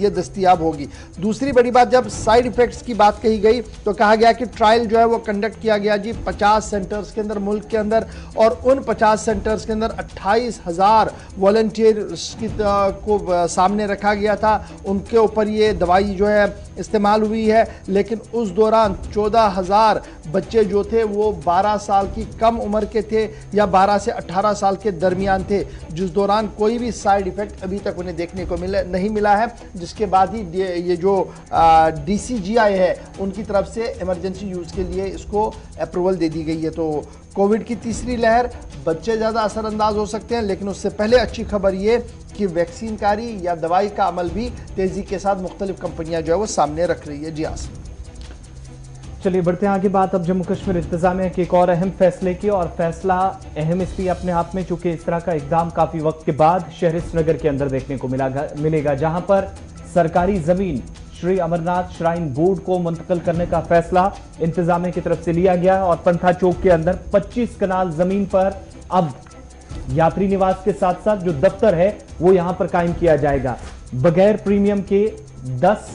ये दस्तयाब होगी। दूसरी बड़ी बात, जब साइड इफ़ेक्ट्स की बात कही गई तो कहा गया कि ट्रायल जो है वो कंडक्ट किया गया जी 50 सेंटर्स के अंदर मुल्क के अंदर, और उन 50 सेंटर्स के अंदर 28,000 वॉलंटियर्स को सामने रखा गया था, उनके ऊपर ये दवाई जो है इस्तेमाल हुई है। लेकिन उस दौरान 14,000 बच्चे जो थे वो 12 साल की कम उम्र के थे या 12 से 18 साल के दरमियान थे, जिस दौरान कोई भी साइड इफ़ेक्ट अभी तक उन्हें देखने को नहीं मिला है, जिसके बाद ही ये जो डीसीजीआई है उनकी तरफ से इमरजेंसी यूज़ के लिए इसको अप्रूवल दे दी गई है। तो कोविड की तीसरी लहर, बच्चे ज़्यादा असरअंदाज हो सकते हैं, लेकिन उससे पहले अच्छी खबर ये कि वैक्सीन कारी या दवाई का अमल भी तेज़ी के साथ मुख्तलिफ कंपनियां जो है वो सामने रख रही है। जी आसिफ, चलिए बढ़ते हैं आगे। बात अब जम्मू कश्मीर इंतजामिया के एक और अहम फैसले की, और फैसला अहम इसलिए अपने आप में चूंकि इस तरह का इकदाम काफी वक्त के बाद शहर श्रीनगर के अंदर देखने को मिलेगा, जहां पर सरकारी जमीन श्री अमरनाथ श्राइन बोर्ड को मुंतकिल करने का फैसला इंतजामिया की तरफ से लिया गया और पंथा चौक के अंदर 25 कनाल जमीन पर अब यात्री निवास के साथ साथ जो दफ्तर है वो यहां पर कायम किया जाएगा। बगैर प्रीमियम के 10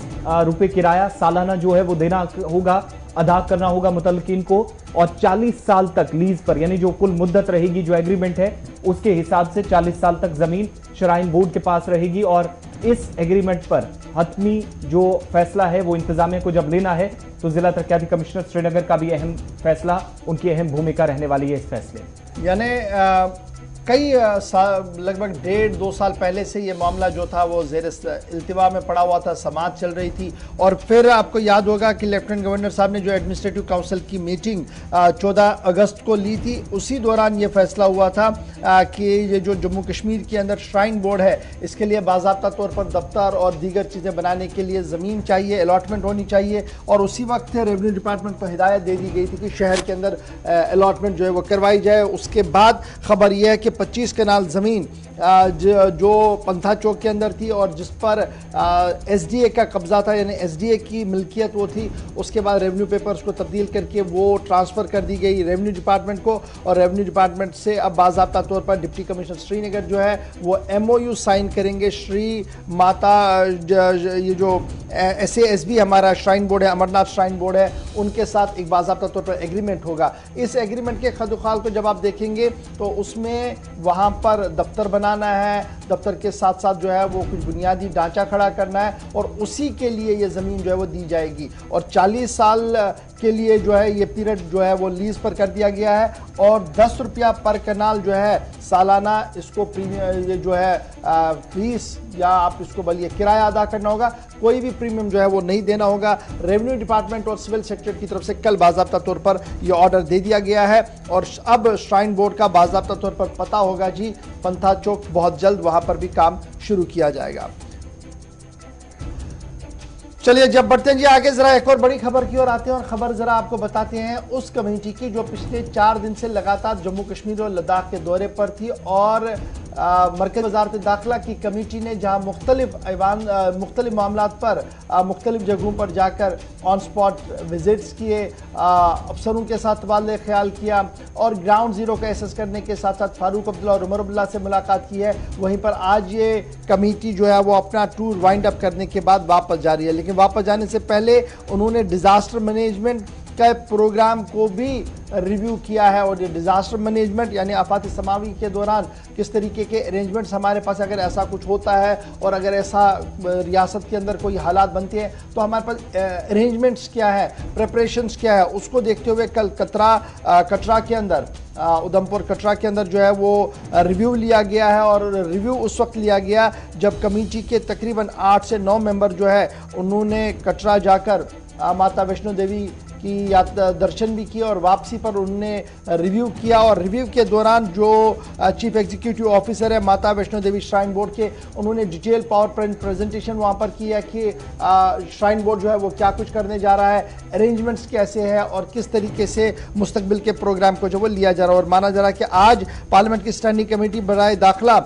रुपए किराया सालाना जो है वो देना होगा, अदा करना होगा मुतल्लिकीन को, और 40 साल तक लीज पर, यानी जो कुल मुद्दत रहेगी जो एग्रीमेंट है उसके हिसाब से 40 साल तक जमीन श्राइन बोर्ड के पास रहेगी। और इस एग्रीमेंट पर हतमी जो फैसला है वो इंतजामिया को जब लेना है तो जिला तरक्याती कमिश्नर श्रीनगर का भी अहम फैसला, उनकी अहम भूमिका रहने वाली है इस फैसले। यानी कई लगभग 1.5-2 साल पहले से ये मामला जो था वो ज़ेर इल्तिवा में पड़ा हुआ था, समाअत चल रही थी, और फिर आपको याद होगा कि लेफ्टिनेंट गवर्नर साहब ने जो एडमिनिस्ट्रेटिव काउंसिल की मीटिंग 14 अगस्त को ली थी, उसी दौरान ये फैसला हुआ था कि ये जो जम्मू कश्मीर के अंदर श्राइन बोर्ड है इसके लिए बाज़ाब्ता तौर पर दफ्तर और दीगर चीज़ें बनाने के लिए ज़मीन चाहिए, अलॉटमेंट होनी चाहिए, और उसी वक्त रेवेन्यू डिपार्टमेंट को हिदायत दे दी गई थी कि शहर के अंदर अलॉटमेंट जो है वो करवाई जाए। उसके बाद खबर यह है कि 25 कनाल ज़मीन जो पंथा चौक के अंदर थी और जिस पर एसडीए का कब्जा था, यानी एसडीए की मिल्कियत वो थी, उसके बाद रेवेन्यू पेपर्स को तब्दील करके वो ट्रांसफ़र कर दी गई रेवेन्यू डिपार्टमेंट को, और रेवेन्यू डिपार्टमेंट से अब बाज़ाब्ता तौर पर डिप्टी कमिश्नर श्रीनगर जो है वो MOU साइन करेंगे। श्री माता ये जो SASB हमारा श्राइन बोर्ड है, अमरनाथ श्राइन बोर्ड है, उनके साथ एक बाज़ाब्ता तौर पर एग्रीमेंट होगा। इस एग्रीमेंट के खदुखाल को जब आप देखेंगे तो उसमें वहाँ पर दफ्तर बनाना है, दफ्तर के साथ साथ जो है वो कुछ बुनियादी ढांचा खड़ा करना है, और उसी के लिए ये ज़मीन जो है वो दी जाएगी, और 40 साल के लिए जो है ये पीरियड जो है वो लीज पर कर दिया गया है, और 10 रुपया पर कनाल जो है सालाना इसको प्रीमियम, ये जो है फीस या आप इसको बोलिए किराया अदा करना होगा, कोई भी प्रीमियम जो है वो नहीं देना होगा। रेवेन्यू डिपार्टमेंट और सिविल सेक्टर की तरफ से कल बाज़ाब्ता तौर पर यह ऑर्डर दे दिया गया है, और अब श्राइन बोर्ड का बाज़ाब्ता तौर पर पता होगा जी पंथा चौक, बहुत जल्द वहां पर भी काम शुरू किया जाएगा। चलिए जब बढ़ते हैं जी आगे, जरा एक और बड़ी खबर की ओर आते हैं, और खबर जरा आपको बताते हैं उस कमेटी की जो पिछले 4 दिन से लगातार जम्मू कश्मीर और लद्दाख के दौरे पर थी, और मरकज़ी वज़ारत दाखिला की कमेटी ने जहां मुख्तलिफ मामलात पर मुख्तलिफ जगहों पर जाकर ऑन स्पॉट विजिट्स किए, अफसरों के साथ तबादला ख्याल किया, और ग्राउंड ज़ीरो का एसेस करने के साथ साथ फारूक अब्दुल्ला और उमर अब्दुल्ला से मुलाकात की है। वहीं पर आज ये कमेटी जो है वो अपना टूर वाइंड अप करने के बाद वापस जा रही है, लेकिन वापस जाने से पहले उन्होंने डिज़ास्टर मैनेजमेंट के प्रोग्राम को भी रिव्यू किया है। और ये डिजास्टर मैनेजमेंट यानी आफात समावी के दौरान किस तरीके के अरेंजमेंट्स हमारे पास, अगर ऐसा कुछ होता है और अगर ऐसा रियासत के अंदर कोई हालात बनते हैं तो हमारे पास अरेंजमेंट्स क्या है, प्रिपरेशंस क्या है, उसको देखते हुए कल कटरा के अंदर उधमपुर कटरा के अंदर जो है वो रिव्यू लिया गया है। और रिव्यू उस वक्त लिया गया जब कमेटी के तकरीबन 8 से 9 मेंबर जो है उन्होंने कटरा जाकर माता वैष्णो देवी की दर्शन भी किए और वापसी पर उन्होंने रिव्यू किया। और रिव्यू के दौरान जो चीफ एग्जीक्यूटिव ऑफिसर है माता वैष्णो देवी श्राइन बोर्ड के, उन्होंने डिटेल पावर पॉइंट प्रेजेंटेशन वहाँ पर की है कि श्राइन बोर्ड जो है वो क्या कुछ करने जा रहा है, अरेंजमेंट्स कैसे है और किस तरीके से मुस्तकबिल के प्रोग्राम को जो वो लिया जा रहा है। और माना जा रहा है कि आज पार्लियामेंट की स्टैंडिंग कमेटी बराए दाखिला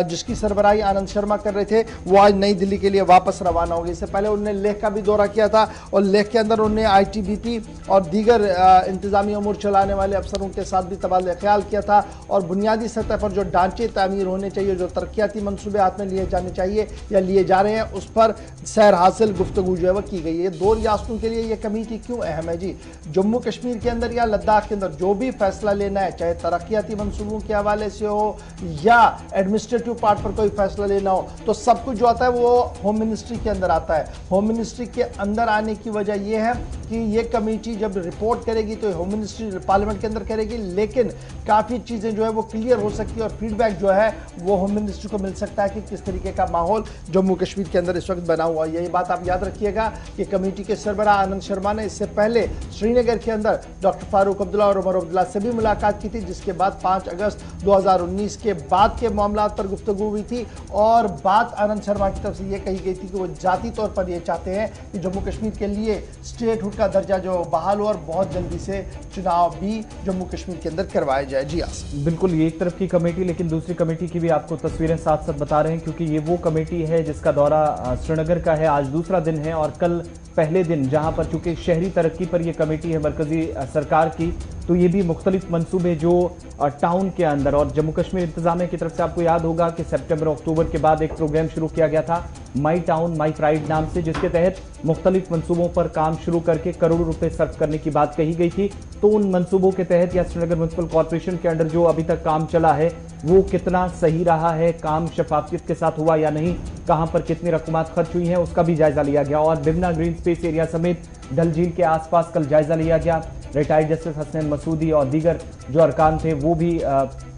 जिसकी सरबराही आनंद शर्मा कर रहे थे वो आज नई दिल्ली के लिए वापस रवाना होगी। इससे पहले उन्होंने लेह का भी दौरा किया था और लेह के अंदर उन्होंने ITBP और दीगर इंतजामी अमूर चलाने वाले अफसरों के साथ भी तबादला ख्याल किया था। और बुनियादी सतह पर जो ढांचे तामीर होने चाहिए, जो तरक्याती मनसूबे हाथ में लिए जाने चाहिए या लिए जा रहे हैं, उस पर सैर हासिल गुफ्तगू जो है वह की गई है। 2 रियासतों के लिए ये कमेटी क्यों अहम है जी? जम्मू कश्मीर के अंदर या लद्दाख के अंदर जो भी फैसला लेना है, चाहे तरक्याती मनसूबों के हवाले से हो या एडमिनिस्ट्रेटिव पार्ट पर कोई फैसला लेना हो, तो सब कुछ जो आता है वो होम मिनिस्ट्री के अंदर आता है। होम मिनिस्ट्री के अंदर आने की वजह यह है कि ये कमेटी जब रिपोर्ट करेगी तो होम मिनिस्ट्री पार्लियामेंट के अंदर करेगी, लेकिन काफ़ी चीज़ें जो है वो क्लियर हो सकती है और फीडबैक जो है वो होम मिनिस्ट्री को मिल सकता है कि किस तरीके का माहौल जम्मू कश्मीर के अंदर इस वक्त बना हुआ है। यही बात आप याद रखिएगा कि कमेटी के सरबराह आनंद शर्मा ने इससे पहले श्रीनगर के अंदर डॉक्टर फारूक अब्दुल्ला और उमर अब्दुल्ला से भी मुलाकात की थी, जिसके बाद 5 अगस्त 2019 के बाद के मामला पर गुफ्तगू हुई थी। और बात आनंद शर्मा की तरफ से ये कही गई थी कि वो जाती तौर पर ये चाहते हैं कि जम्मू कश्मीर के लिए स्टेटहुड का दर्जा जो बहाल हो और बहुत जल्दी से चुनाव भी जम्मू कश्मीर के अंदर करवाया जाए। जी बिल्कुल, ये एक तरफ की कमेटी, लेकिन दूसरी कमेटी की भी आपको तस्वीरें साथ साथ बता रहे हैं क्योंकि ये वो कमेटी है जिसका दौरा श्रीनगर का है। आज दूसरा दिन है और कल पहले दिन, जहां पर चूंकि शहरी तरक्की पर यह कमेटी है मरकजी सरकार की, तो ये भी मुख्तलिफ मंसूबे जो टाउन के अंदर और जम्मू कश्मीर इंतजामिया की तरफ से, आपको याद होगा कि सितंबर अक्टूबर के बाद एक प्रोग्राम शुरू किया गया था माई टाउन माई प्राइड नाम से, जिसके तहत मुख्तलिफ मंसूबों पर काम शुरू करके करोड़ों रुपए सर्व करने की बात कही गई थी। तो उन मंसूबों के तहत या श्रीनगर म्युनिसिपल कॉर्पोरेशन के अंडर जो अभी तक काम चला है वो कितना सही रहा है, काम शफाफियत के साथ हुआ या नहीं, कहां पर कितनी रकमात खर्च हुई हैं, उसका भी जायजा लिया गया। और बिमना ग्रीन स्पेस एरिया समेत डल झील के आसपास कल जायजा लिया गया। रिटायर्ड जस्टिस हसनैन मसूदी और दीगर जो अरकान थे वो भी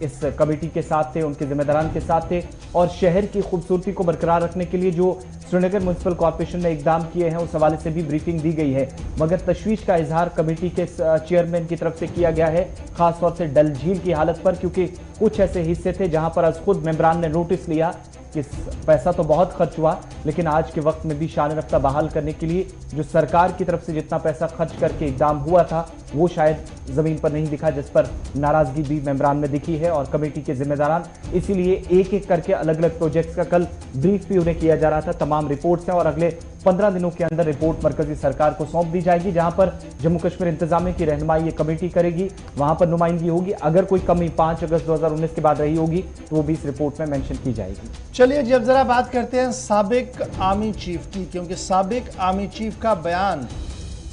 इस कमेटी के साथ थे, उनके जिम्मेदारान के साथ थे। और शहर की खूबसूरती को बरकरार रखने के लिए जो श्रीनगर म्युनिसिपल कॉर्पोरेशन ने इकदाम किए हैं उस हवाले से भी ब्रीफिंग दी गई है। मगर तशवीश का इजहार कमेटी के चेयरमैन की तरफ से किया गया है, खासतौर से डल झील की हालत पर, क्योंकि कुछ ऐसे हिस्से थे जहां पर आज खुद मेंबरान ने नोटिस लिया कि पैसा तो बहुत खर्च हुआ, लेकिन आज के वक्त में भी शान रफ्ता बहाल करने के लिए जो सरकार की तरफ से जितना पैसा खर्च करके इकदाम हुआ था वो शायद जमीन पर नहीं दिखा, जिस पर नाराजगी भी मेंबरान में दिखी है और कमेटी के जिम्मेदारान। इसीलिए एक एक करके अलग अलग प्रोजेक्ट्स का कल ब्रीफ भी उन्हें किया जा रहा था। तमाम रिपोर्ट्स हैं और अगले 15 दिनों के अंदर रिपोर्ट मरकजी सरकार को सौंप दी जाएगी, जहां पर जम्मू कश्मीर इंतजामिया की रहनुमाई ये कमेटी करेगी, वहां पर नुमाइंदगी होगी। अगर कोई कमी 5 अगस्त 2019 के बाद रही होगी तो वो भी इस रिपोर्ट में मेंशन की जाएगी। चलिए जी, अब जरा बात करते हैं साबिक आर्मी चीफ की, क्योंकि साबिक आर्मी चीफ का बयान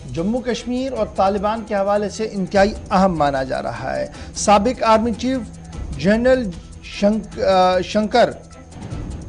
जम्मू कश्मीर और तालिबान के हवाले से इंतहाई अहम माना जा रहा है। साबिक army chief general Shankar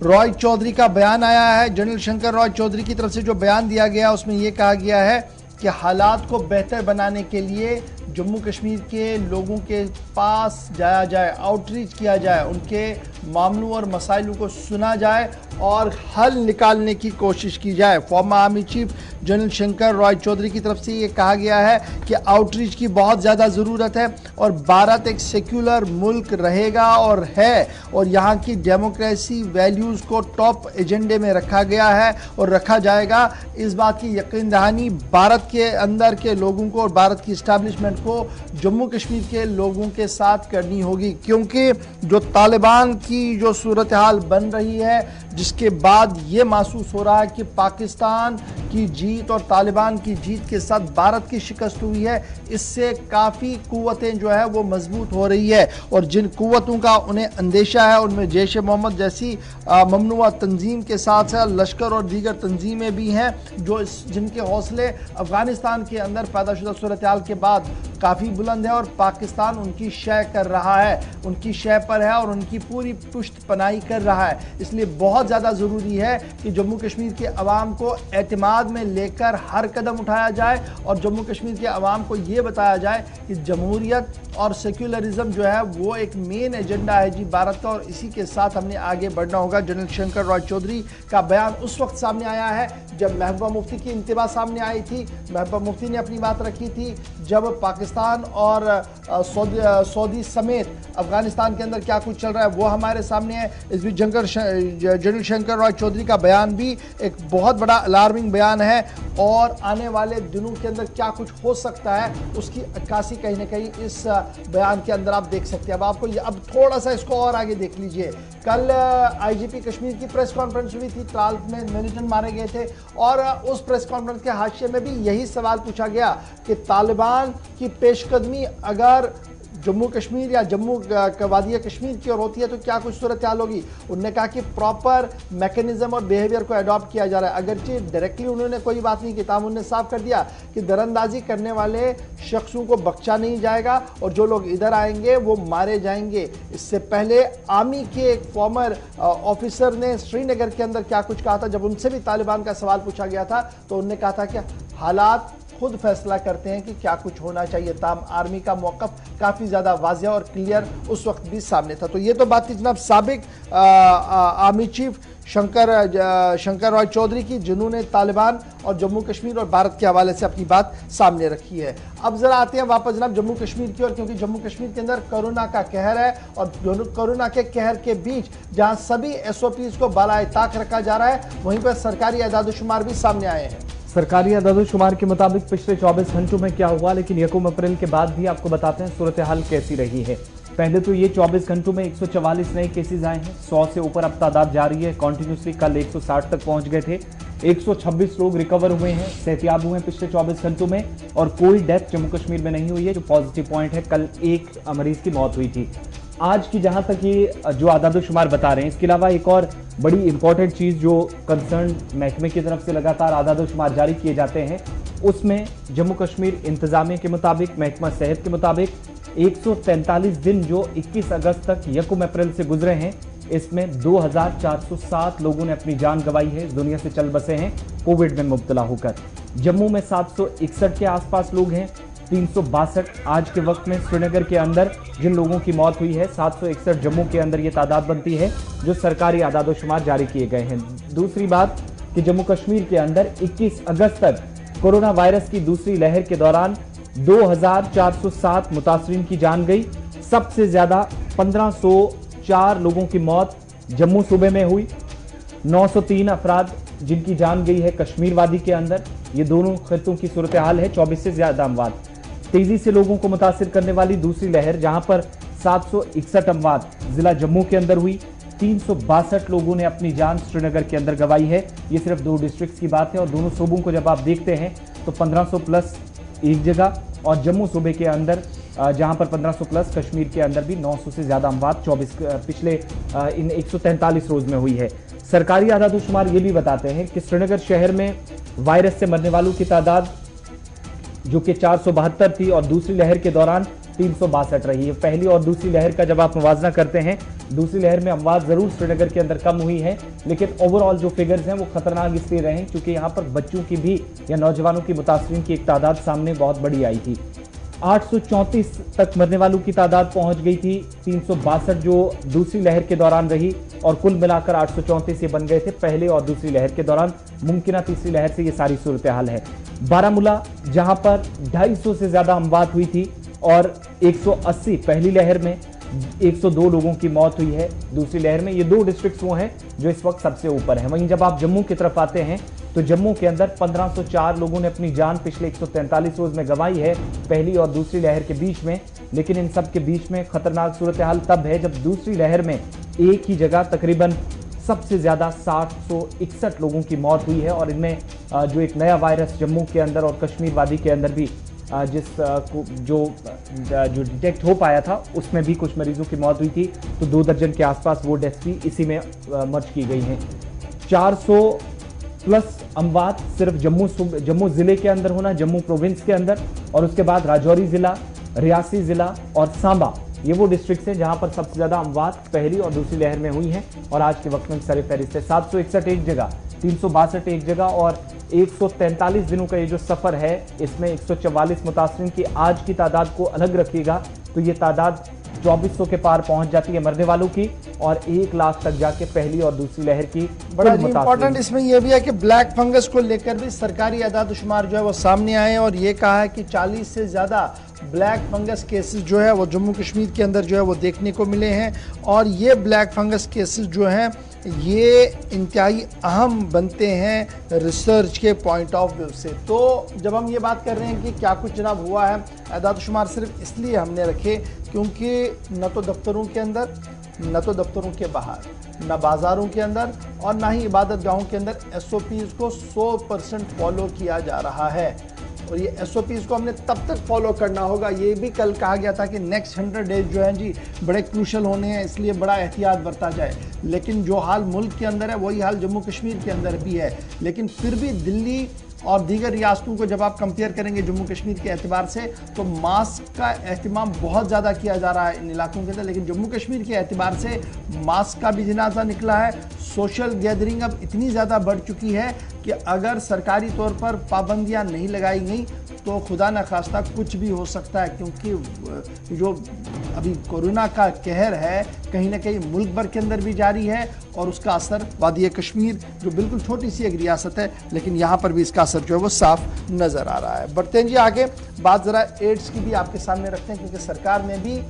Roy Chowdhury का बयान आया है। जनरल शंकर रॉय चौधरी की तरफ से जो बयान दिया गया उसमें यह कहा गया है कि हालात को बेहतर बनाने के लिए जम्मू कश्मीर के लोगों के पास जाया जाए, आउटरीच किया जाए, उनके मामलों और मसाइलों को सुना जाए और हल निकालने की कोशिश की जाए। Former army chief general Shankar Roy Chowdhury की तरफ से ये कहा गया है कि आउटरीच की बहुत ज़्यादा ज़रूरत है और भारत एक सेक्युलर मुल्क रहेगा और है, और यहाँ की डेमोक्रेसी वैल्यूज़ को टॉप एजेंडे में रखा गया है और रखा जाएगा। इस बात की यकीन दहानी भारत के अंदर के लोगों को और भारत की इस्टेब्लिशमेंट को जम्मू कश्मीर के लोगों के साथ करनी होगी, क्योंकि जो तालिबान की जो सूरत हाल बन रही है, जिसके बाद ये महसूस हो रहा है कि पाकिस्तान की जीत जीत और तालिबान की जीत के साथ भारत की शिकस्त हुई है, इससे काफ़ी कुव्वतें जो है वो मजबूत हो रही है। और जिन कुव्वतों का उन्हें अंदेशा है उनमें जैश ए मोहम्मद जैसी ममनुआ तंजीम के साथ साथ लश्कर और दीगर तंजीमें भी हैं जो जिनके हौसले अफगानिस्तान के अंदर पैदाशुदा सूरत हाल के बाद काफ़ी बुलंद है और पाकिस्तान उनकी शय कर रहा है, उनकी शय पर है और उनकी पूरी पुष्ट पनाही कर रहा है। इसलिए बहुत ज़्यादा ज़रूरी है कि जम्मू कश्मीर के अवाम को एतमाद में लेकर हर कदम उठाया जाए और जम्मू कश्मीर के अवाम को ये बताया जाए कि जमहूरियत और सेक्युलरिज्म जो है वो एक मेन एजेंडा है जी भारत का, और इसी के साथ हमने आगे बढ़ना होगा। जनरल शंकर रॉय चौधरी का बयान उस वक्त सामने आया है जब महबूबा मुफ्ती की इंतबा सामने आई थी। महबूबा मुफ्ती ने अपनी बात रखी थी जब पाकिस्तान और सऊदी समेत अफगानिस्तान के अंदर क्या कुछ चल रहा है वो हमारे सामने है। इस बीच जनरल शंकर रॉय चौधरी का बयान भी एक बहुत बड़ा अलार्मिंग बयान है और आने वाले दिनों के अंदर क्या कुछ हो सकता है उसकी अक्कासी कहीं ना कहीं इस बयान के अंदर आप देख सकते हैं। अब आपको अब थोड़ा सा इसको और आगे देख लीजिए। कल आईजीपी कश्मीर की प्रेस कॉन्फ्रेंस हुई थी, त्राल में मिलिटेंट मारे गए थे और उस प्रेस कॉन्फ्रेंस के हाशिए में भी यही सवाल पूछा गया कि तालिबान की पेशकदमी अगर जम्मू कश्मीर या जम्मू वादिया कश्मीर की ओर होती है तो क्या कुछ सूरत हाल होगी। उन्होंने कहा कि प्रॉपर मैकेनिज्म और बिहेवियर को अडॉप्ट किया जा रहा है। अगरचे डायरेक्टली उन्होंने कोई बात नहीं की, ताम उन्होंने साफ कर दिया कि दरअंदाजी करने वाले शख्सों को बख्शा नहीं जाएगा और जो लोग इधर आएंगे वो मारे जाएंगे। इससे पहले आर्मी के एक फॉर्मर ऑफिसर ने श्रीनगर के अंदर क्या कुछ कहा था जब उनसे भी तालिबान का सवाल पूछा गया था तो उन्होंने कहा था कि हालात खुद फैसला करते हैं कि क्या कुछ होना चाहिए। ताम आर्मी का मौक़िफ़ काफ़ी ज़्यादा वाज़ेह और क्लियर उस वक्त भी सामने था। तो ये तो बात थी जनाब साबिक आर्मी चीफ शंकर रॉय चौधरी की, जिन्होंने तालिबान और जम्मू कश्मीर और भारत के हवाले से अपनी बात सामने रखी है। अब ज़रा आते हैं वापस जनाब जम्मू कश्मीर की ओर, क्योंकि जम्मू कश्मीर के अंदर कोरोना का कहर है और कोरोना के कहर के बीच जहां सभी SOPs को बालाए ताक रखा जा रहा है वहीं पर सरकारी आदादोशुमार भी सामने आए हैं। सरकारी आदादोशुमार के मुताबिक पिछले 24 घंटों में क्या हुआ, लेकिन 1 अप्रैल के बाद भी आपको बताते हैं सूरत हाल कैसी रही है। पहले तो ये 24 घंटों में 144 नए केसेस आए हैं, 100 से ऊपर अब तादाद जारी है कॉन्टिन्यूसली। कल 160 तक पहुंच गए थे। 126 लोग रिकवर हुए हैं, सेहतियाब हुए हैं पिछले 24 घंटों में और कोई डेथ जम्मू कश्मीर में नहीं हुई है, जो पॉजिटिव पॉइंट है। कल एक मरीज की मौत हुई थी। आज की जहां तक ये जो आदादोशुमार बता रहे हैं, इसके अलावा एक और बड़ी इंपॉर्टेंट चीज़ जो कंसर्न महकमे की तरफ से लगातार आदादोशुमार जारी किए जाते हैं, उसमें जम्मू कश्मीर इंतजामिया के मुताबिक, महकमा सेहत के मुताबिक 143 दिन जो 21 अगस्त तक 1 अप्रैल से गुजरे हैं, इसमेम 2407 लोगों ने अपनी जान गंवाई है, इस दुनिया से चल बसे हैं कोविड में मुब्तला होकर। जम्मू में 761 के आसपास लोग हैं, 362 आज के वक्त में श्रीनगर के अंदर जिन लोगों की मौत हुई है, 761 जम्मू के अंदर ये तादाद बनती है जो सरकारी आदादोशुमार जारी किए गए हैं। दूसरी बात कि जम्मू कश्मीर के अंदर 21 अगस्त तक कोरोना वायरस की दूसरी लहर के दौरान 2407 मुतासरीन की जान गई। सबसे ज्यादा 1504 लोगों की मौत जम्मू सूबे में हुई। 903 अफराद जिनकी जान गई है कश्मीर वादी के अंदर। ये दोनों खित्तों की सूरत हाल है। 24 से ज्यादा अमवात। तेजी से लोगों को मुतासिर करने वाली दूसरी लहर, जहां पर 761 अमवात जिला जम्मू के अंदर हुई। 362 लोगों ने अपनी जान श्रीनगर के अंदर गंवाई है। ये सिर्फ 2 डिस्ट्रिक्ट्स की बात है और दोनों सूबों को जब आप देखते हैं तो 1500 प्लस एक जगह और जम्मू सूबे के अंदर जहां पर 1500 प्लस, कश्मीर के अंदर भी 900 से ज्यादा अमवात 24 पिछले इन 143 रोज में हुई है। सरकारी आदादोशुमार ये भी बताते हैं कि श्रीनगर शहर में वायरस से मरने वालों की तादाद जो कि 472 थी और दूसरी लहर के दौरान 362 रही है। पहली और दूसरी लहर का जब आप मुवाजना करते हैं, दूसरी लहर में अमवात जरूर श्रीनगर के अंदर कम हुई है, लेकिन ओवरऑल जो फिगर्स हैं वो खतरनाक इसलिए रहे क्योंकि यहाँ पर बच्चों की भी या नौजवानों की मुतासरीन की एक तादाद सामने बहुत बड़ी आई थी। 834 तक मरने वालों की तादाद पहुंच गई थी। 362 जो दूसरी लहर के दौरान रही और कुल मिलाकर 834 ये बन गए थे पहले और दूसरी लहर के दौरान। मुमकिन तीसरी लहर से ये सारी सूरत हाल है। बारामूला जहां पर 250 से ज्यादा अमवात हुई थी और 180 पहली लहर में, 102 लोगों की मौत हुई है दूसरी लहर में। ये 2 डिस्ट्रिक्ट्स वो हैं जो इस वक्त सबसे ऊपर हैं। वहीं जब आप जम्मू की तरफ आते हैं तो जम्मू के अंदर 1504 लोगों ने अपनी जान पिछले 143 रोज में गंवाई है पहली और दूसरी लहर के बीच में। लेकिन इन सब के बीच में खतरनाक सूरत हाल तब है जब दूसरी लहर में एक ही जगह तकरीबन सबसे ज्यादा 761 लोगों की मौत हुई है। और इनमें जो एक नया वायरस जम्मू के अंदर और कश्मीर वादी के अंदर भी जो डिटेक्ट हो पाया था, उसमें भी कुछ मरीजों की मौत हुई थी। तो 2 दर्जन के आसपास वो डेथ्स भी इसी में मर्ज की गई हैं। 400 प्लस अमवात सिर्फ जम्मू जिले के अंदर होना, जम्मू प्रोविंस के अंदर, और उसके बाद राजौरी जिला, रियासी जिला और सांबा, ये वो डिस्ट्रिक्ट हैं जहां पर सबसे ज्यादा अमवात पहली और दूसरी लहर में हुई हैं। और आज के वक्त में सरे फहरिस्त है 761 एक जगह, 362 एक जगह, और 143 दिनों का ये जो सफर है इसमें 144 मुतासरीन की आज की तादाद को अलग रखिएगा तो ये तादाद 2400 के पार पहुंच जाती है मरने वालों की, और 1 लाख तक जाके पहली और दूसरी लहर की बड़ा इंपॉर्टेंट इसमें यह भी है कि ब्लैक फंगस को लेकर भी सरकारी आदाद शुमार जो है वो सामने आए हैं, और ये कहा है कि 40 से ज़्यादा ब्लैक फंगस केसेस जो है वो जम्मू कश्मीर के अंदर जो है वो देखने को मिले हैं। और ये ब्लैक फंगस केसेस जो हैं ये इंतहाई अहम बनते हैं रिसर्च के पॉइंट ऑफ व्यू से। तो जब हम ये बात कर रहे हैं कि क्या कुछ जनाब हुआ है, आदाद शुमार सिर्फ इसलिए हमने रखे क्योंकि न तो दफ्तरों के अंदर, न तो दफ्तरों के बाहर, न बाज़ारों के अंदर और ना ही इबादत गाहों के अंदर SOPs को 100% फॉलो किया जा रहा है। और ये SOPs को हमने तब तक फॉलो करना होगा, ये भी कल कहा गया था कि नेक्स्ट 100 डेज जो हैं जी बड़े क्रूशल होने हैं, इसलिए बड़ा एहतियात बरता जाए। लेकिन जो हाल मुल्क के अंदर है वही हाल जम्मू कश्मीर के अंदर भी है। लेकिन फिर भी दिल्ली और दीगर रियासतों को जब आप कंपेयर करेंगे जम्मू कश्मीर के एतबार से, तो मास्क का एहतमाम बहुत ज़्यादा किया जा रहा है इन इलाकों के अंदर। लेकिन जम्मू कश्मीर के एतबार से मास्क का भी जनाजा निकला है। सोशल गैदरिंग अब इतनी ज़्यादा बढ़ चुकी है कि अगर सरकारी तौर पर पाबंदियां नहीं लगाई गई तो खुदा न खास्ता कुछ भी हो सकता है, क्योंकि जो अभी कोरोना का कहर है कहीं ना कहीं मुल्क भर के अंदर भी जारी है, और उसका असर वादी कश्मीर जो बिल्कुल छोटी सी एक रियासत है लेकिन यहाँ पर भी इसका असर जो है वो साफ नज़र आ रहा है। बढ़ते हैं जी आगे, बात ज़रा एड्स की भी आपके सामने रखते हैं क्योंकि सरकार ने भी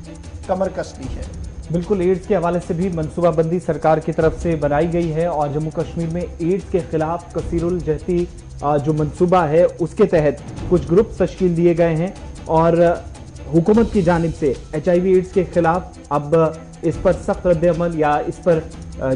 कमर कस ली है। बिल्कुल, एड्स के हवाले से भी मनसूबाबंदी सरकार की तरफ से बनाई गई है और जम्मू कश्मीर में एड्स के खिलाफ कसीरुल जहती जो मनसूबा है उसके तहत कुछ ग्रुप तश्कील दिए गए हैं, और हुकूमत की जानिब से HIV एड्स के खिलाफ अब इस पर सख्त रद्द-ए-अमल या इस पर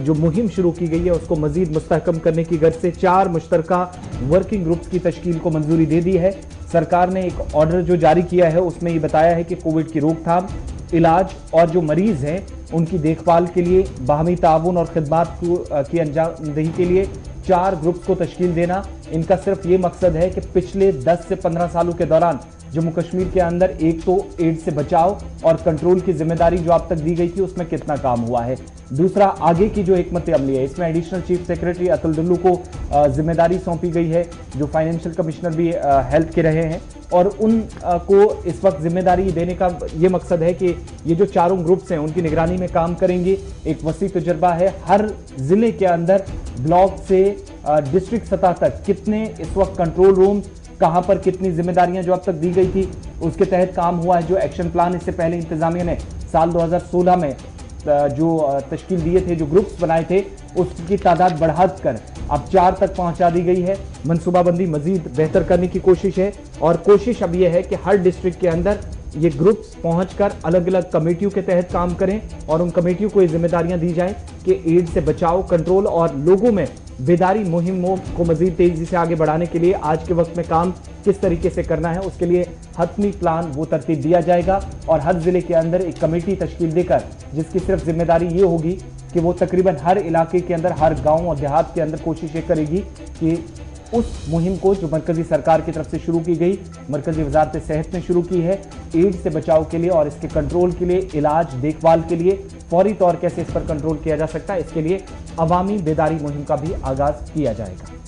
जो मुहिम शुरू की गई है उसको मजीद मुस्तहकम करने की गर्ज से 4 मुश्तरका वर्किंग ग्रुप्स की तश्कील को मंजूरी दे दी है। सरकार ने एक ऑर्डर जो जारी किया है उसमें ये बताया है कि कोविड की रोकथाम, इलाज और जो मरीज हैं उनकी देखभाल के लिए बाहमी ताउन और खिदमात की अंजामदही के लिए 4 ग्रुप्स को तश्कील देना। इनका सिर्फ ये मकसद है कि पिछले 10 से 15 सालों के दौरान जम्मू कश्मीर के अंदर एक तो एड्स से बचाव और कंट्रोल की जिम्मेदारी जो अब तक दी गई थी उसमें कितना काम हुआ है। दूसरा, आगे की जो हिकमत अमली है इसमें additional chief secretary Atul Dullu को जिम्मेदारी सौंपी गई है, जो फाइनेंशियल कमिश्नर भी हेल्थ के रहे हैं, और उन को इस वक्त जिम्मेदारी देने का ये मकसद है कि ये जो 4 ग्रुप्स हैं उनकी निगरानी में काम करेंगे। एक वसी तजुर्बा है, हर जिले के अंदर ब्लॉक से डिस्ट्रिक्ट सतह तक कितने इस वक्त कंट्रोल रूम, कहां पर कितनी जिम्मेदारियां जो अब तक दी गई थी उसके तहत काम हुआ है। जो एक्शन प्लान इससे पहले इंतजामिया ने साल 2016 में जो तश्कील दिए थे, जो ग्रुप्स बनाए थे, उसकी तादाद बढ़ाकर अब 4 तक पहुंचा दी गई है। मनसूबाबंदी मजीद बेहतर करने की कोशिश है, और कोशिश अब यह है कि हर डिस्ट्रिक्ट के अंदर ये ग्रुप्स पहुंचकर अलग अलग कमेटियों के तहत काम करें और उन कमेटियों को ये जिम्मेदारियां दी जाएं कि एड्स से बचाव, कंट्रोल और लोगों में बेदारी मुहिमों को मजीद तेजी से आगे बढ़ाने के लिए आज के वक्त में काम किस तरीके से करना है उसके लिए हतमी प्लान वो तरतीब दिया जाएगा, और हर जिले के अंदर एक कमेटी तश्कील देकर जिसकी सिर्फ जिम्मेदारी ये होगी कि वो तकरीबन हर इलाके के अंदर, हर गांव और देहात के अंदर कोशिश ये करेगी कि उस मुहिम को जो मरकजी सरकार की तरफ से शुरू की गई, मरकजी वजारत सेहत ने शुरू की है, एड्स से बचाव के लिए और इसके कंट्रोल के लिए, इलाज, देखभाल के लिए फौरी तौर कैसे इस पर कंट्रोल किया जा सकता है, इसके लिए अवामी बेदारी मुहिम का भी आगाज किया जाएगा।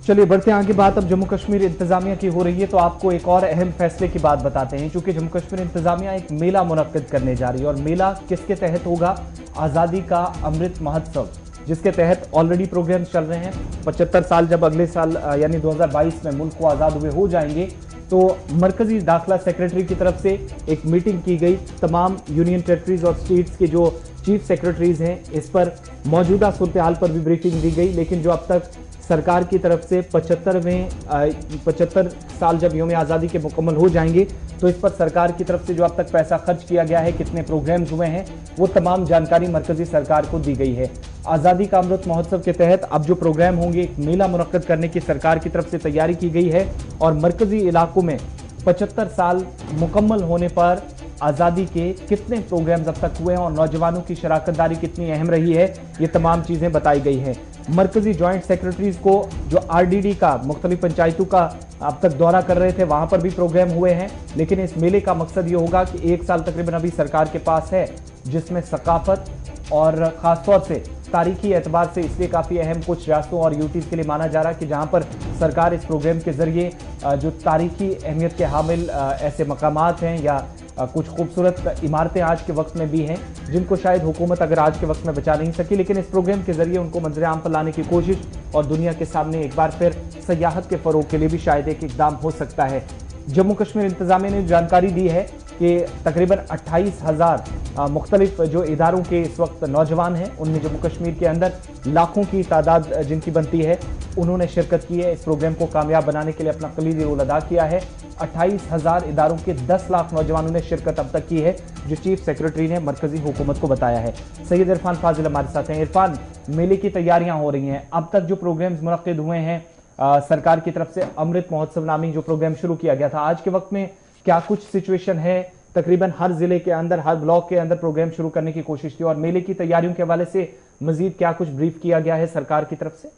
चलिए बढ़ते हैं आगे। बात अब जम्मू कश्मीर इंतजामिया की हो रही है तो आपको एक और अहम फैसले की बात बताते हैं, क्योंकि जम्मू कश्मीर इंतजामिया एक मेला मुनक्किद करने जा रही है, और मेला किसके तहत होगा? आज़ादी का अमृत महोत्सव, जिसके तहत ऑलरेडी प्रोग्राम चल रहे हैं। 75 साल जब अगले साल यानी 2022 में मुल्क को आज़ाद हुए हो जाएंगे तो मरकजी दाखिला सेक्रेटरी की तरफ से एक मीटिंग की गई, तमाम यूनियन टेरिटरीज और स्टेट्स के जो चीफ सेक्रेटरीज हैं इस पर मौजूदा सूरत हाल पर भी ब्रीफिंग दी गई। लेकिन जो अब तक सरकार की तरफ से 75 साल जब यौम आज़ादी के मुकम्मल हो जाएंगे तो इस पर सरकार की तरफ से जो अब तक पैसा खर्च किया गया है, कितने प्रोग्राम्स हुए हैं, वो तमाम जानकारी मरकजी सरकार को दी गई है। आज़ादी का अमृत महोत्सव के तहत अब जो प्रोग्राम होंगे, एक मेला मुनक्कद करने की सरकार की तरफ से तैयारी की गई है और मरकजी इलाकों में 75 साल मुकम्मल होने पर आज़ादी के कितने प्रोग्राम्स अब तक हुए हैं और नौजवानों की शराकतदारी कितनी अहम रही है, ये तमाम चीज़ें बताई गई हैं। मरकजी जॉइंट सेक्रेटरीज को जो आरडीडी का मुख्तलिफ पंचायतों का अब तक दौरा कर रहे थे, वहां पर भी प्रोग्राम हुए हैं। लेकिन इस मेले का मकसद ये होगा कि 1 साल तकरीबन अभी सरकार के पास है, जिसमें सकाफत और ख़ासतौर से तारीखी एतबार से इसलिए काफ़ी अहम कुछ रियासतों और यूटीज़ के लिए माना जा रहा है कि जहां पर सरकार इस प्रोग्राम के ज़रिए जो तारीखी अहमियत के हामिल ऐसे मकामात हैं या कुछ खूबसूरत इमारतें आज के वक्त में भी हैं जिनको शायद हुकूमत अगर आज के वक्त में बचा नहीं सकी, लेकिन इस प्रोग्राम के ज़रिए उनको मंजर-ए-आम पर लाने की कोशिश और दुनिया के सामने एक बार फिर सयाहत के फ़रोग के लिए भी शायद एक इक़दाम हो सकता है। जम्मू कश्मीर इंतज़ामिया ने जानकारी दी है कि तकरीबन 28,000 मुख्तलिफ जो इदारों के इस वक्त नौजवान हैं, उनमें जम्मू कश्मीर के अंदर लाखों की तादाद जिनकी बनती है, उन्होंने शिरकत की है। इस प्रोग्राम को कामयाब बनाने के लिए अपना कलीदी रोल अदा किया है। 28,000 इदारों के 10 लाख नौजवानों ने शिरकत अब तक की है, जो चीफ सेक्रेटरी ने मरकजी हुकूमत को बताया है। सैयद इरफान फाजिल हमारे साथ हैं। इरफान, मेले की तैयारियां हो रही हैं, अब तक जो प्रोग्राम्स मुनक्किद हुए हैं, सरकार की तरफ से अमृत महोत्सव नामी जो प्रोग्राम शुरू किया गया था, आज के वक्त में क्या कुछ सिचुएशन है? तकरीबन हर जिले के अंदर, हर ब्लॉक के अंदर प्रोग्राम शुरू करने की कोशिश थी और मेले की तैयारियों के हवाले से मजीद क्या कुछ ब्रीफ किया गया है सरकार की तरफ से?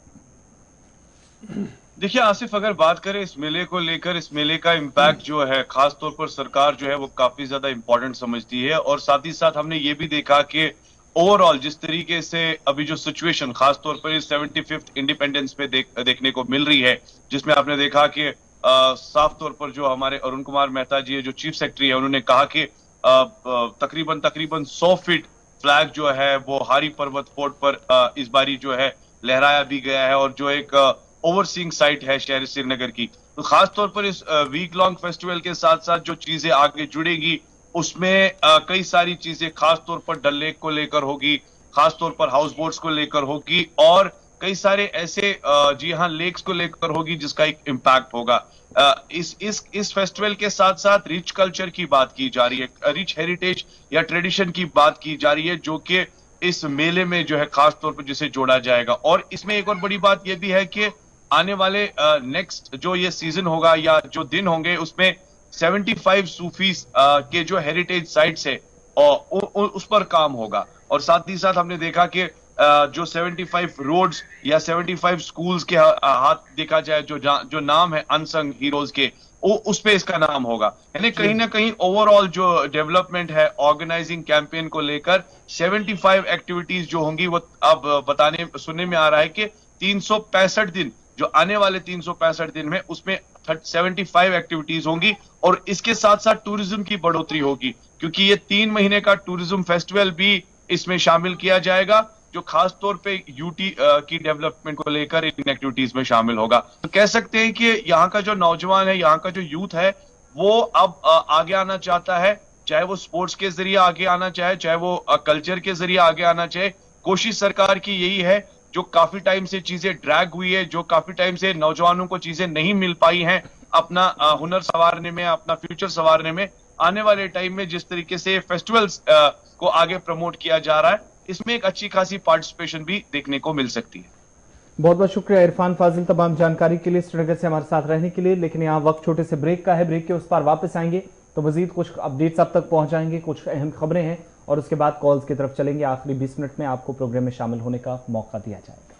देखिए आसिफ, अगर बात करें इस मेले को लेकर, इस मेले का इम्पैक्ट जो है खास तौर पर सरकार जो है वो काफी ज्यादा इंपॉर्टेंट समझती है। और साथ ही साथ हमने ये भी देखा कि ओवरऑल जिस तरीके से अभी जो सिचुएशन खास तौर पर इस 75th इंडिपेंडेंस पे देखने को मिल रही है, जिसमें आपने देखा कि साफ तौर पर जो हमारे अरुण कुमार मेहता जी है, जो चीफ सेक्रेटरी है, उन्होंने कहा कि तकरीबन 100 फीट फ्लैग जो है वो हारी पर्वत फोर्ट पर इस बारी जो है लहराया भी गया है और जो एक ओवरसीइंग साइट है शहर श्रीनगर की। तो खास तौर पर इस वीक लॉन्ग फेस्टिवल के साथ साथ जो चीजें आगे जुड़ेगी उसमें कई सारी चीजें खास तौर पर डल लेक को लेकर होगी, खास तौर पर हाउस बोट्स को लेकर होगी और कई सारे ऐसे जी हाँ लेक्स को लेकर होगी जिसका एक इम्पैक्ट होगा। इस फेस्टिवल के साथ साथ रिच कल्चर की बात की जा रही है, रिच हेरिटेज या ट्रेडिशन की बात की जा रही है, जो कि इस मेले में जो है खास तौर पर जिसे जोड़ा जाएगा। और इसमें एक और बड़ी बात यह भी है कि आने वाले नेक्स्ट जो ये सीजन होगा या जो दिन होंगे उसमें 75 सूफीज के जो हेरिटेज साइट्स है उस पर काम होगा। और साथ ही साथ हमने देखा कि जो 75 रोड्स या 75 स्कूल्स के हाथ देखा जाए जो नाम है अनसंग हीरोज के, उस पे इसका नाम होगा। यानी कहीं ना कहीं ओवरऑल जो डेवलपमेंट है ऑर्गेनाइजिंग कैंपेन को लेकर 75 एक्टिविटीज जो होंगी वो अब सुनने में आ रहा है कि 365 दिन, जो आने वाले 365 दिन में उसमें 75 एक्टिविटीज होंगी। और इसके साथ साथ टूरिज्म की बढ़ोतरी होगी क्योंकि ये 3 महीने का टूरिज्म फेस्टिवल भी इसमें शामिल किया जाएगा, जो खास तौर पे यूटी की डेवलपमेंट को लेकर इन एक्टिविटीज में शामिल होगा। तो कह सकते हैं कि यहाँ का जो नौजवान है, यहाँ का जो यूथ है, वो अब आगे आना चाहता है, चाहे वो स्पोर्ट्स के जरिए आगे आना चाहे, चाहे वो कल्चर के जरिए आगे आना चाहे। कोशिश सरकार की यही है, जो काफी टाइम से चीजें ड्रैग हुई है, जो काफी टाइम से नौजवानों को चीजें नहीं मिल पाई हैं अपना हुनर संवारने में, अपना फ्यूचर संवारने में, आने वाले टाइम में जिस तरीके से फेस्टिवल्स को आगे प्रमोट किया जा रहा है, इसमें एक अच्छी खासी पार्टिसिपेशन भी देखने को मिल सकती है। बहुत बहुत शुक्रिया इरफान फाजिल तमाम जानकारी के लिए, श्रीनगर से हमारे साथ रहने के लिए। लेकिन यहाँ वक्त छोटे से ब्रेक का है, ब्रेक के उस पार वापस आएंगे तो मजीद कुछ अपडेट्स आप तक पहुंचाएंगे, कुछ अहम खबरें हैं और उसके बाद कॉल्स की तरफ चलेंगे। आखिरी 20 मिनट में आपको प्रोग्राम में शामिल होने का मौका दिया जाएगा।